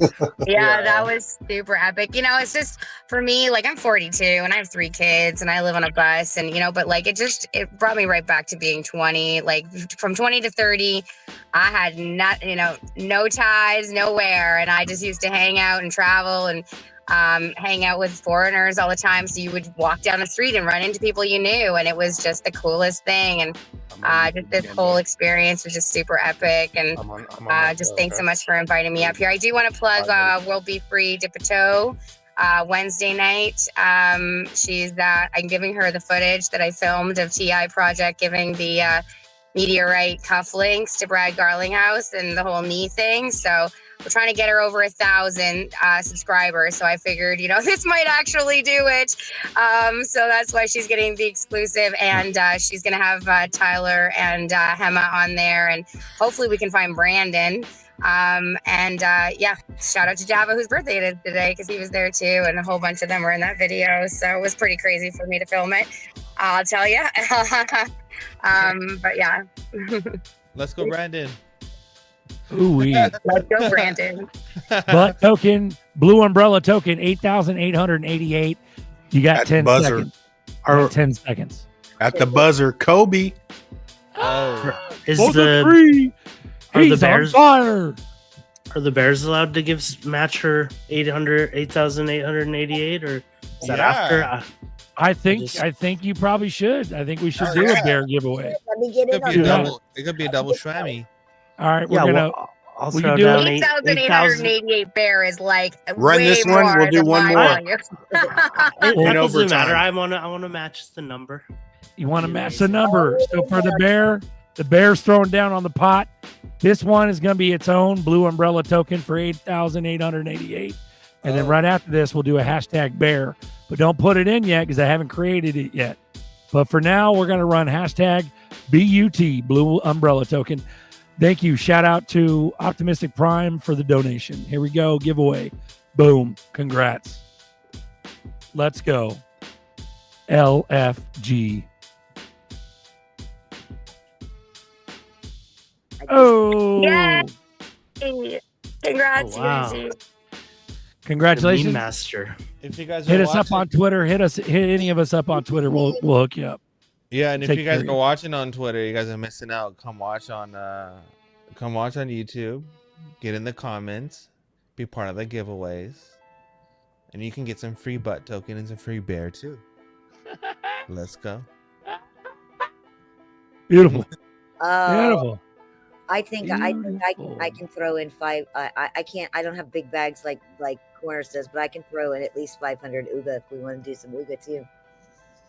Yeah, that was super epic. It's just, for me, like, I'm 42 and I have 3 kids and I live on a bus, and but like it brought me right back to being 20. Like, from 20 to 30, I had no ties, nowhere, and I just used to hang out and travel and hang out with foreigners all the time. So you would walk down the street and run into people you knew, and it was just the coolest thing. And just this whole experience was just super epic. And just thanks so much for inviting me up here. I do want to plug World Be Free Dipato Wednesday night. I'm giving her the footage that I filmed of TI Project giving the meteorite cufflinks to Brad Garlinghouse and the whole knee thing. So we're trying to get her over 1,000 subscribers. So I figured, this might actually do it. So that's why she's getting the exclusive, and she's gonna have Tyler and Hema on there, and hopefully we can find Brandon. Yeah, shout out to Java, whose birthday it is today, because he was there too, and a whole bunch of them were in that video. So it was pretty crazy for me to film it, I'll tell you. But yeah.
Let's go, Brandon.
Ooh,
Let's go, Brandon.
Butt token, blue umbrella token, 8,888. You got
At
10
buzzer.
seconds. Or 10 seconds.
At the buzzer, Kobe.
Oh,
Is
For
the
free.
are the
He's on
Bears-
fire.
are the Bears allowed to give match her 8,888, or is that
Yeah.
after?
I think
just-
you probably should. I think we should do a bear giveaway.
Let me get
it
in
could
on
be a
Yeah.
that.
double. It could be a double shrammy.
All right, we're
Yeah,
gonna.
well, I'll
we
throw
can do
down
8,888 bear is like
Run
way
this one,
more
we'll do
than
one
mine
more.
on your-
It
In
doesn't
overtime.
matter. I want to match the number.
You want to match the number. So for the bear's throwing down on the pot. This one is going to be its own blue umbrella token for 8,888. And then right after this, we'll do a hashtag bear. But don't put it in yet because I haven't created it yet. But for now, we're going to run hashtag BUT, blue umbrella token. Thank you. Shout out to Optimistic Prime for the donation. Here we go. Giveaway. Boom. Congrats. Let's go. LFG. Oh.
Yay. Congrats,
Oh, wow.
Yuzi.
The
Congratulations.
Meme Master.
If you guys are
Hit us up
watching-
on Twitter. Hit any of us up on Twitter. We'll hook you up.
Yeah, and if
Take
you guys
care.
are watching on Twitter, you guys are missing out. Come watch on YouTube. Get in the comments. Be part of the giveaways. And you can get some free butt token and some free bear too. Let's go.
Beautiful.
Oh,
Beautiful.
I think I
Beautiful.
can throw in five. I can't. I don't have big bags like Corners does, but I can throw in at least 500 Uga if we want to do some Uga too.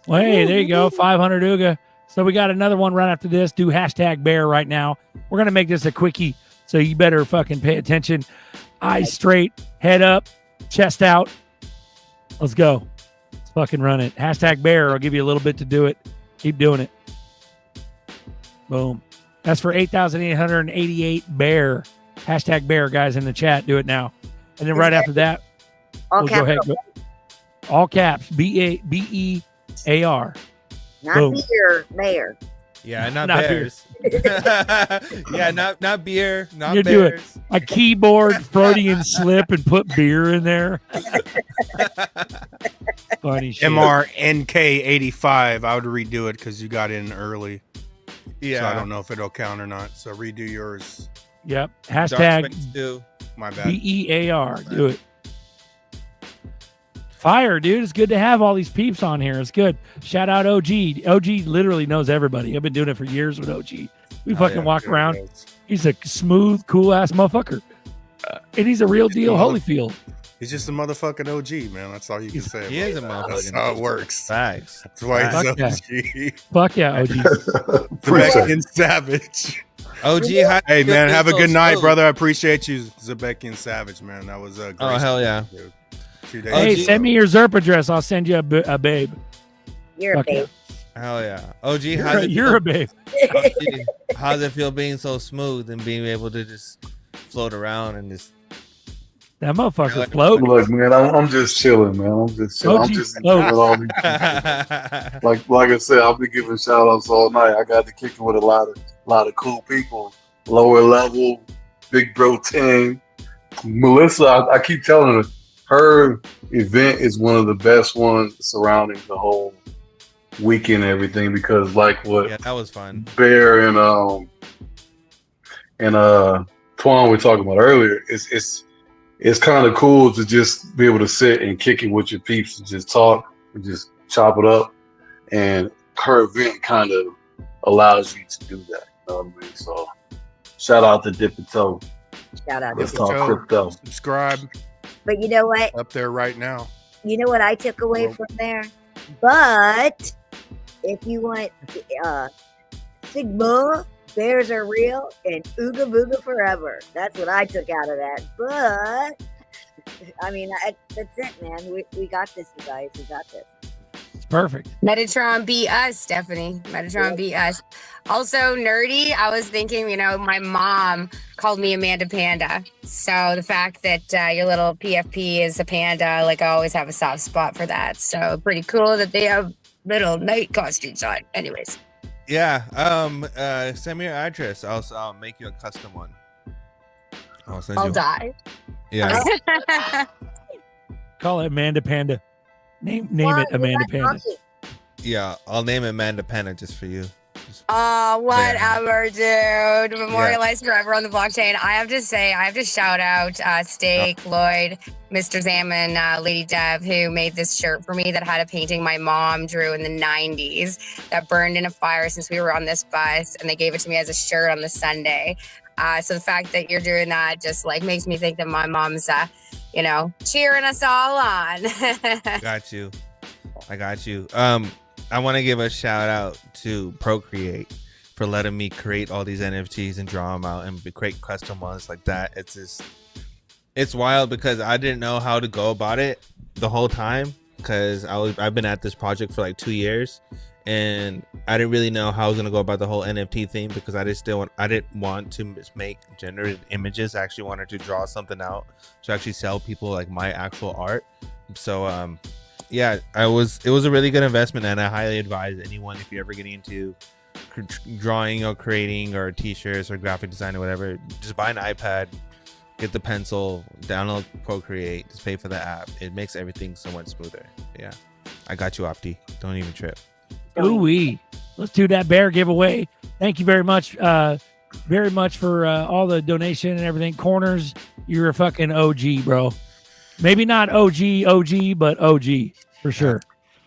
Well, hey, there you go. 500 Uga. So we got another one right after this. Do hashtag bear right now. We're going to make this a quickie. So you better fucking pay attention. Eyes straight, head up, chest out. Let's go. Let's fucking run it. Hashtag bear. I'll give you a little bit to do it. Keep doing it. Boom. That's for 8,888 bear. Hashtag bear, guys, in the chat. Do it now. And then right after that,
All
we'll go ahead.
capital,
All caps. BEAR.
not
boom.
beer, mayor.
Yeah, not,
Not beer.
bears. Yeah, not beer, not
You do it.
bears.
A keyboard Freudian slip and put beer in there. Funny shit.
MRNK85. I would redo it because you got in early.
Yeah.
So I don't know if it'll count or not. So redo yours.
Yep.
Dark
Hashtag
Space too.
My bad.
BEAR. Do it. Fire, dude. It's good to have all these peeps on here. It's good. Shout out OG. OG literally knows everybody. I've been doing it for years with OG. We fucking
yeah,
walk
There it
around.
goes.
He's a smooth, cool ass motherfucker. And he's a real deal Holyfield.
He's just a motherfucking OG, man. That's all you can say.
He
about
is a
that.
motherfucking
That's how it works.
Facts.
That's why
Fuck
he's OG.
Fuck yeah, OG.
Zebekian Savage.
OG.
Hey, man, have a good night, brother. I appreciate you, Zebekian Savage, man. That was a great
Oh, hell yeah.
dude. 2 days
Hey,
ago.
send me your Zerp address. I'll send you a babe.
You're a
Fuck yeah.
babe.
Hell yeah. OG,
You're a babe.
how's it feel being so smooth and being able to just float around and just
That motherfucker
Like-
float.
Look, man, I'm just chilling, man. I'm just chilling. I'm
OG
just enjoying all these people. Like I said, I'll be giving shout outs all night. I got to kick it with a lot of cool people, lower level, big bro 10. Melissa, I keep telling her event is one of the best ones surrounding the whole weekend and everything, because like what
yeah, that was fun.
Bear and Twan were talking about earlier, it's kind of cool to just be able to sit and kick it with your peeps and just talk and just chop it up. And her event kind of allows you to do that. You know what I mean? So shout out to Dip and Toe.
Shout out.
Let's
to
Toe.
talk crypto.
Subscribe
But you know what?
up there right now.
You know what I took away
Well-
from there? But if you want Sigma bears are real and ooga booga forever. That's what I took out of that. But I mean, that's it, man. We got this, you guys. We got this.
It's perfect.
Metatron beat us, Stephanie. Metatron beat us. Also, nerdy, I was thinking, my mom called me Amanda Panda. So the fact that your little PFP is a panda, like I always have a soft spot for that. So pretty cool that they have little night costumes on. Anyways.
Yeah. Send me your address. I'll make you a custom one.
I'll die.
Yeah.
Call it Amanda Panda. Name it Amanda Panda.
Yeah, I'll name it Amanda Panda just for you.
Oh, whatever, dude. Memorialized forever on the blockchain. I have to shout out Steak, Lloyd, Mr. Zaman, Lady Dev, who made this shirt for me that had a painting my mom drew in the 90s that burned in a fire since we were on this bus, and they gave it to me as a shirt on the Sunday. So the fact that you're doing that just like makes me think that my mom's, cheering us all on.
Got you. I got you. I want to give a shout out to Procreate for letting me create all these NFTs and draw them out and create custom ones like that. It's wild because I didn't know how to go about it the whole time because I've been at this project for like 2 years and I didn't really know how I was gonna go about the whole NFT thing because I didn't want to make generated images. I actually wanted to draw something out to actually sell people like my actual art. So yeah, it was a really good investment, and I highly advise anyone if you're ever getting into drawing or creating or t-shirts or graphic design or whatever, just buy an iPad, get the pencil, download Procreate, just pay for the app. It makes everything so much smoother. Yeah, I got you, Opti. Don't even trip.
Ooh-wee. Let's do that bear giveaway. Thank you very much for all the donation and everything. Corners, you're a fucking OG, bro. Maybe not OG, but OG for sure.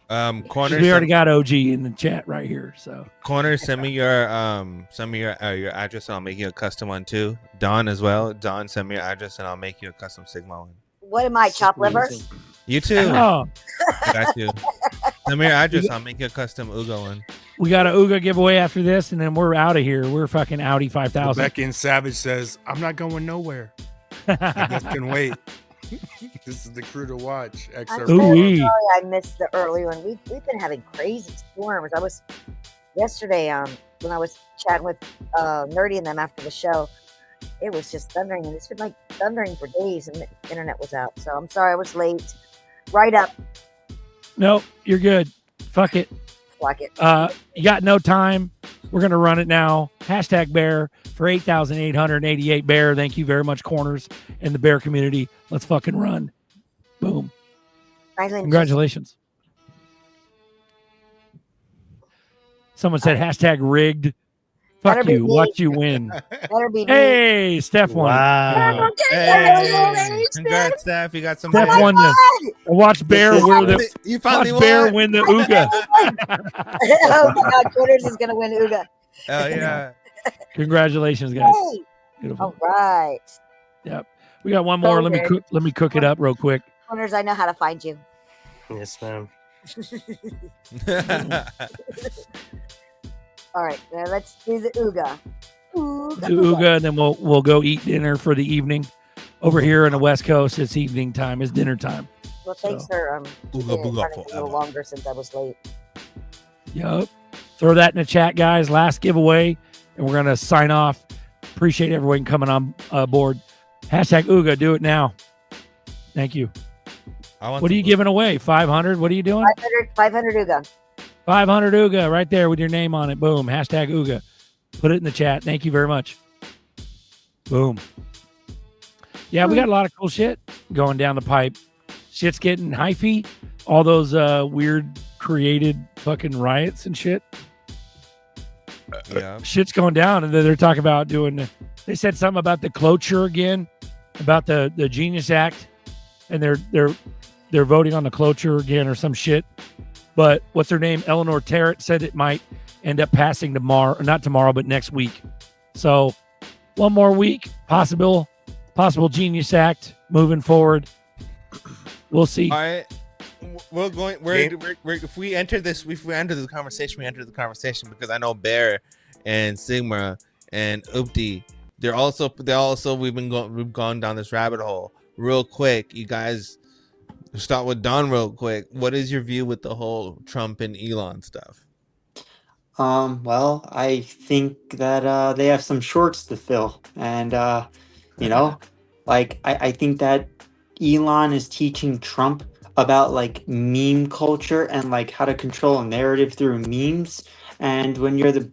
Corner,
we already got OG in the chat right here. So
Corner, send me your address and I'll make you a custom one too. Don as well. Don, send me your address and I'll make you a custom Sigma one.
What am I, chop liver?
You too.
Oh.
Got you. Send me your address. I'll make you a custom Uga one.
We got a Uga giveaway after this, and then we're out of here. We're fucking Audi 5000.
Becky and Savage says, "I'm not going nowhere. I just can wait." This is the crew to watch.
I'm so sorry I missed the early one. We've been having crazy storms. I was yesterday when I was chatting with Nerdy and them after the show. It was just thundering, and it's been like thundering for days, and the internet was out. So I'm sorry I was late. Right up.
Nope, you're good. Fuck it.
Fuck it.
You got no time. We're gonna run it now. Hashtag bear for 8,888 bear. Thank you very much, Corners and the bear community. Let's fucking run. Boom. Congratulations. Someone said hashtag rigged. Fuck you. Watch you win. Hey, Steph won.
Wow. Hey. Congrats, Steph. You got some.
Steph won this. Watch Bear win the.
You finally
watch Bear
won.
win the Uga.
Oh my God, Corners is gonna win Uga.
Oh yeah.
Congratulations, guys.
Hey.
Beautiful.
All right.
Yep. We got one more.
Okay.
Let me cook it up real quick.
Corners, I know how to find you.
Yes, ma'am.
All right, now let's do the Uga.
Do Uga, and then we'll go eat dinner for the evening. Over here on the West Coast, it's evening time. It's dinner time.
Well, thanks for keeping it running a little longer since I was late.
Yep. Throw that in the chat, guys. Last giveaway, and we're gonna sign off. Appreciate everyone coming on board. Hashtag Uga. Do it now. Thank you. What are you giving away? 500? What are you doing?
500 Uga.
500 Uga right there with your name on it. Boom. Hashtag Uga. Put it in the chat. Thank you very much. Boom. Yeah, we got a lot of cool shit going down the pipe. Shit's getting hyphy. All those weird created fucking riots and shit.
Yeah.
Shit's going down. And then they're talking about they said something about the cloture again, about the Genius Act. And they're voting on the cloture again or some shit. But what's her name? Eleanor Terrett said it might end up passing tomorrow, not tomorrow, but next week. So one more week, possible Genius Act moving forward. We'll see.
All right. If we enter the conversation because I know Bear and Sigma and Oopty. They're also we've gone down this rabbit hole. Real quick, you guys start with Don real quick. What is your view with the whole Trump and Elon stuff?
Well, I think that they have some shorts to fill, and you know, like I think that Elon is teaching Trump about like meme culture and like how to control a narrative through memes. And when you're the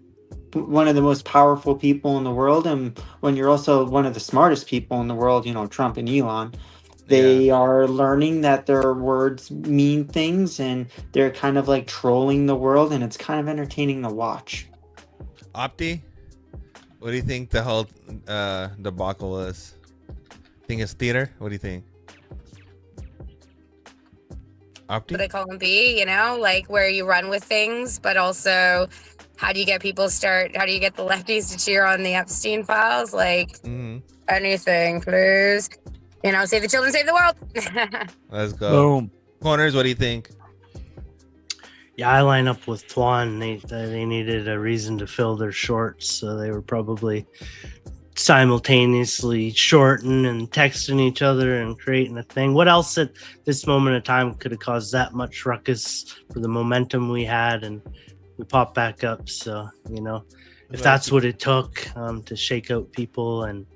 one of the most powerful people in the world, and when you're also one of the smartest people in the world, you know, Trump and Elon, they are learning that their words mean things, and they're kind of like trolling the world, and it's kind of entertaining to watch.
Opti, what do you think the whole debacle is? Think it's theater? What do you think? Opti?
What they call them be, you know, like where you run with things, but also how do you get the lefties to cheer on the Epstein files? Like anything, please. You know, save the children, save the world.
Let's go.
Boom.
Corners, what do you think?
Yeah, I line up with Tuan. They needed a reason to fill their shorts, so they were probably simultaneously shorting and texting each other and creating a thing. What else at this moment of time could have caused that much ruckus for the momentum we had, and we popped back up? So, you know, if that's what it took to shake out people and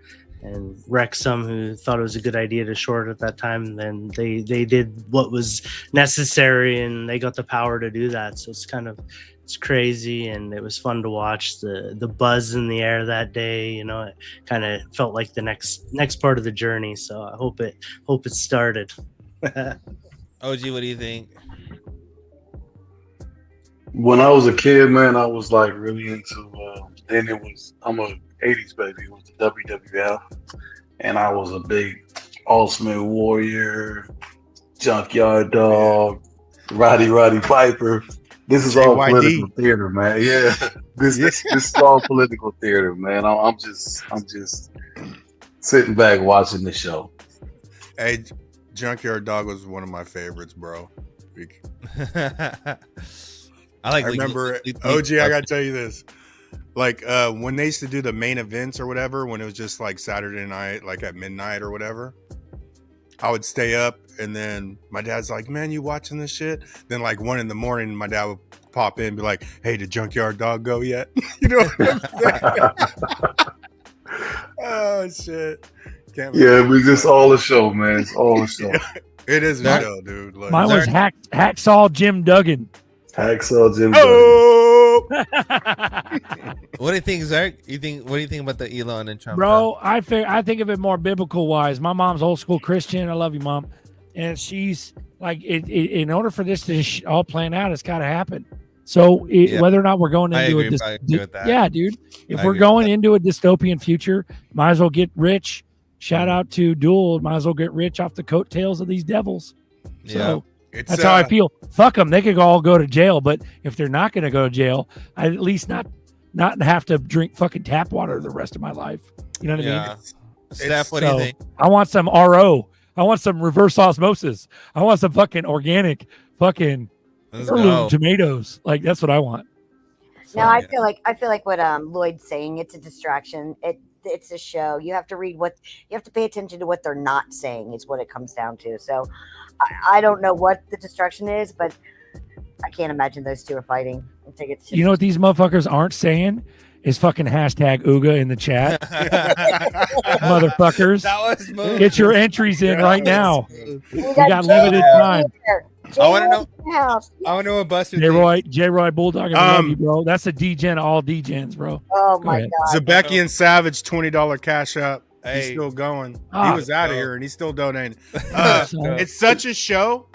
wreck some who thought it was a good idea to short at that time, then they did what was necessary, and they got the power to do that. So it's crazy, and it was fun to watch the buzz in the air that day. You know, it kind of felt like the next part of the journey. So I hope it started.
OG, what do you think?
When I was a kid, man, I was like really into. I'm a '80s baby. It was the WWF, and I was a big Ultimate Warrior, Junkyard Dog, Roddy Piper. This is all
JYD.
political theater, man. Yeah, this is all political theater, man. I'm just sitting back watching the show.
Hey, Junkyard Dog was one of my favorites, bro. I remember OG. I gotta tell you this. Like when they used to do the main events or whatever, when it was just like Saturday night, like at midnight or whatever, I would stay up, and then my dad's like, "Man, you watching this shit?" Then like 1 a.m, my dad would pop in and be like, "Hey, did Junkyard Dog go yet?" You know what I'm saying? Oh shit!
Yeah, we just all a show, man. It's all a show.
It is a show, dude. Like,
Mine was Hacksaw Jim Duggan.
Hacksaw Jim Duggan.
What do you think, Zerk? What do you think about the Elon and Trump?
Bro, I think of it more biblical wise. My mom's old school Christian. I love you, Mom. And she's like, in order for this to all plan out, it's got to happen. So whether or not we're going into yeah, dude. If we're going into a dystopian future, might as well get rich. Shout out to Duel. Might as well get rich off the coattails of these devils. So that's how I feel. Fuck them. They could all go to jail, but if they're not going to go to jail, I'd at least not have to drink fucking tap water the rest of my life. You know what I mean?
Steph, what do you think?
I want some RO. I want some reverse osmosis. I want some fucking organic fucking heirloom tomatoes. Like that's what I want.
No, I feel like what Lloyd's saying. It's a distraction. It's a show. You have to read you have to pay attention to what they're not saying. Is what it comes down to. So I don't know what the distraction is, but I can't imagine those two are fighting. I think it's
you know what these motherfuckers aren't saying is fucking hashtag Ooga in the chat. Motherfuckers, get your entries in right now. We got limited time.
I want to know. I want to know what Buster.
J. Roy Bulldog. I love you, bro. That's a D-gen, all D-gens, bro.
Oh my god.
Zabecki and Savage $20 cash up.
Hey.
He's still going. He was out of here and he's still donating. It's such a show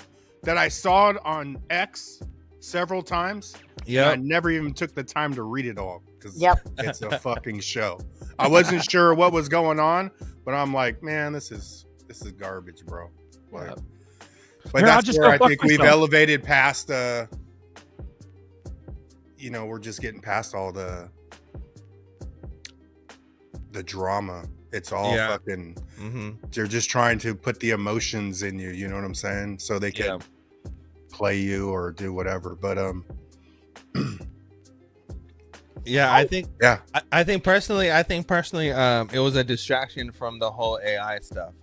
that I saw it on X several times. Yeah, I never even took the time to read it all because it's a fucking show. I wasn't sure what was going on, but I'm like, man, this is garbage, bro. Like, but that's where I think we've elevated past. We're just getting past all the drama. It's all fucking. They're just trying to put the emotions in you. You know what I'm saying? So they can play you or do whatever. But
Yeah, I think.
Yeah.
I think personally, it was a distraction from the whole AI stuff,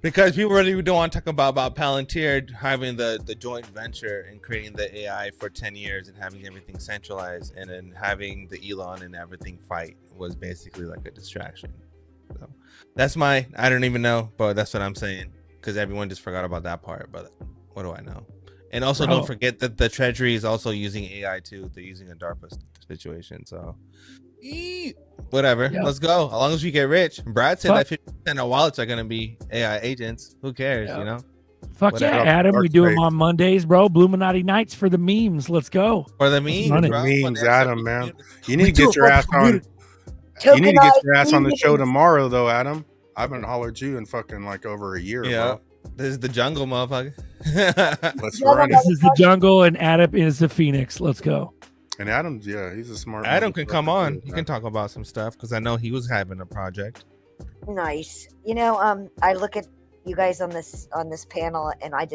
because people really don't want to talk about Palantir having the joint venture and creating the AI for 10 years and having everything centralized, and then having the Elon and everything fight was basically like a distraction. So that's I don't even know, but that's what I'm saying, because everyone just forgot about that part. But what do I know? And also, don't forget that the Treasury is also using AI too. They're using a DARPA situation. So, whatever.
Yeah.
Let's go. As long as we get rich. Brad said that 50% of wallets are going to be AI agents. Who cares, you know?
Fuck
Whatever.
yeah, Adam. We do them on Mondays, bro. Bluminati Knights for the memes. Let's go.
For the memes, bro.
Memes, Adam, man. You need to get your ass on. You need to get your ass on the show tomorrow, though, Adam. I haven't hollered you in fucking like over a year, bro.
This is the jungle, motherfucker.
Let's run it.
This is the jungle, and Adam is the Phoenix. Let's go.
And Adam's, he's a smart.
Adam can come on. He can talk about some stuff, because I know he was having a project.
Nice. You know, I look at you guys on this panel, and I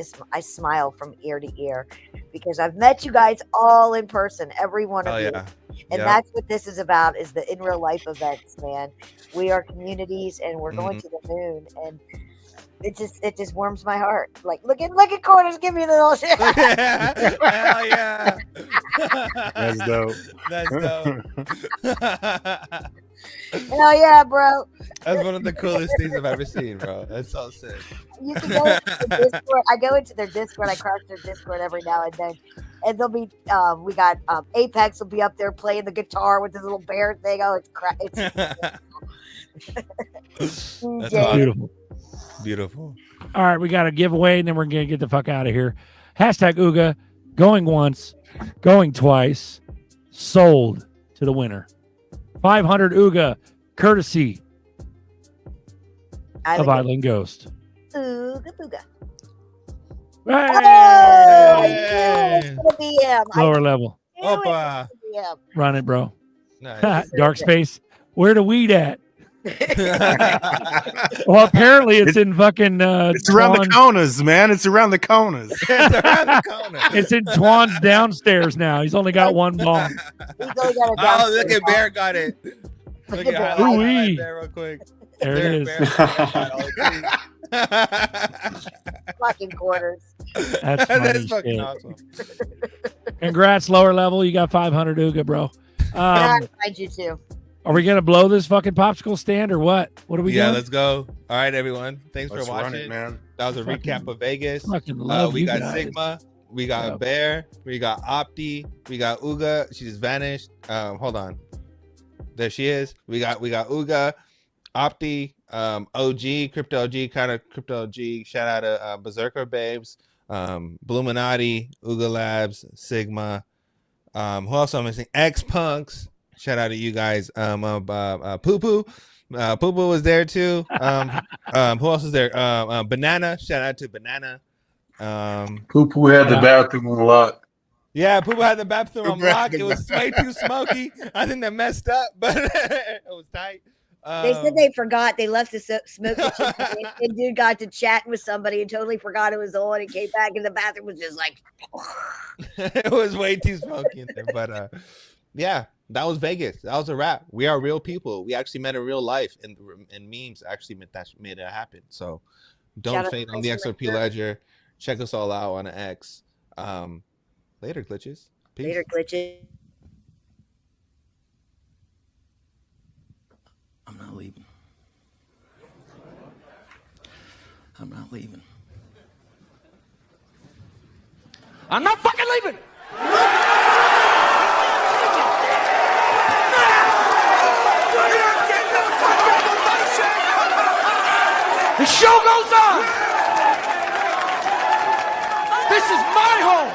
smile from ear to ear, because I've met you guys all in person, every one of you. And that's what this is about, is the in real life events, man. We are communities, and we're going to the moon, and it just warms my heart. Like, look at Corners, give me the little shit.
Hell yeah.
That's dope.
That's dope.
Hell yeah, bro.
That's one of the coolest things I've ever seen, bro. That's so sick.
You can go into the Discord. I go into their Discord. I crash their Discord every now and then. And they'll be, we got Apex will be up there playing the guitar with this little bear thing. Oh, it's
That's
beautiful.
Beautiful.
All right, we got a giveaway, and then we're going to get the fuck out of here. Hashtag Ooga, going once, going twice, sold to the winner. 500 Ooga, courtesy of Island Ghost.
Ooga booga.
Hey!
It's gonna be him.
Lower level.
Opa.
Run it, bro.
Nice.
Dark space. Where the weed at? Well, apparently it's in fucking.
It's around the corners, man. It's around the corners.
It's in Twan's downstairs now. He's only got one ball.
Oh, look at Bear got it. Look at highlight Bear real quick.
There it is.
Fucking Corners.
That's funny
fucking
shit.
awesome.
Congrats, lower level. You got 500 Ooga, bro.
I find you too.
Are we gonna blow this fucking popsicle stand or what? What are we doing?
Yeah, let's go. All right, everyone. Thanks
Let's
for
run
watching.
it, man.
That was a recap of Vegas.
Fucking love
We
you
got
guys.
Sigma. We got Bear. We got Opti. We got Ooga. She just vanished. Hold on. There she is. We got Ooga, Opti, OG, Crypto OG, kind of Crypto OG. Shout out to Berserker Babes, Bluminati, Ooga Labs, Sigma. Who else am I missing? X Punks. Shout out to you guys. Poo Poo. Poo Poo was there too. Who else is there? Banana. Shout out to Banana.
Poo Poo had the bathroom unlocked.
Yeah, Poo Poo had the bathroom unlocked. It was way too smoky. I think they messed up, but it was tight.
They said they forgot. They left the smoke machine, and dude got to chatting with somebody and totally forgot it was on. And came back in the bathroom was just like.
It was way too smoky in there, but yeah, that was Vegas. That was a wrap. We are real people. We actually met in real life, and memes actually made it happen. So don't fade on the XRP ledger. Check us all out on X. Later, glitches. Peace.
Later, glitches.
I'm not leaving. I'm not leaving. I'm not fucking leaving! The show goes on! This is my home!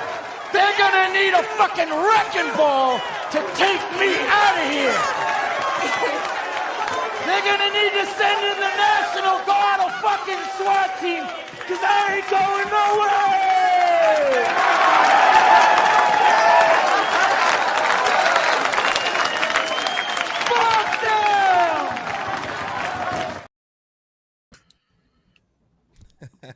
They're gonna need a fucking wrecking ball to take me out of here! They're gonna need to send in the National Guard or fucking SWAT team, because I ain't going nowhere! Fuck them!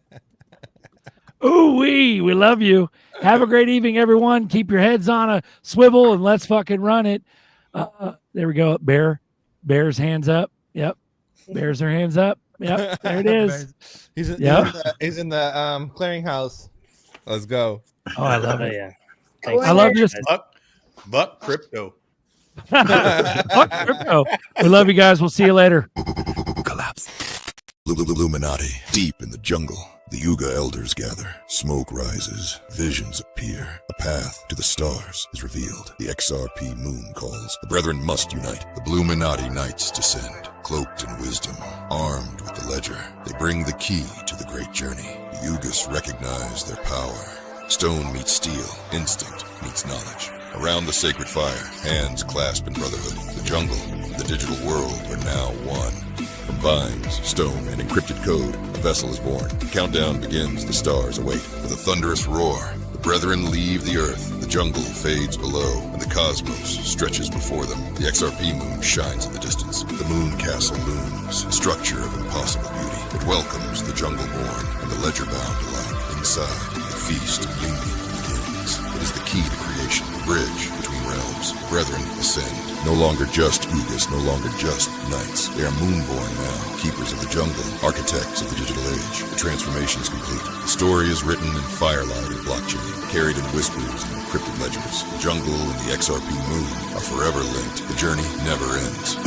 Ooh wee, we love you. Have a great evening, everyone. Keep your heads on a swivel and let's fucking run it. There we go. Bears hands up. Yep. Bears their hands up. Yep. There it is.
He's in the clearinghouse. Let's go.
Oh, I love it.
Yeah.
I love this.
Buck crypto.
Fuck crypto. We love you guys. We'll see you later.
Collapse. Bluminati, deep in the jungle. The Yuga elders gather, smoke rises, visions appear. A path to the stars is revealed. The XRP moon calls. The brethren must unite. The Bluminati Knights descend, cloaked in wisdom, armed with the ledger. They bring the key to the great journey. The Yugas recognize their power. Stone meets steel, instinct meets knowledge. Around the sacred fire, hands clasp in brotherhood. The jungle and the digital world are now one. From vines, stone, and encrypted code, a vessel is born. The countdown begins, the stars await. With a thunderous roar, the brethren leave the earth. The jungle fades below, and the cosmos stretches before them. The XRP moon shines in the distance. The moon castle looms, a structure of impossible beauty. It welcomes the jungle born and the ledger bound alike. Inside, the feast of union begins. It is the key to creation, the bridge between realms. The brethren ascend. No longer just Ugas, no longer just knights. They are moonborn now, keepers of the jungle, architects of the digital age. The transformation is complete. The story is written in firelight and blockchain, carried in whispers and encrypted ledgers. The jungle and the XRP moon are forever linked. The journey never ends.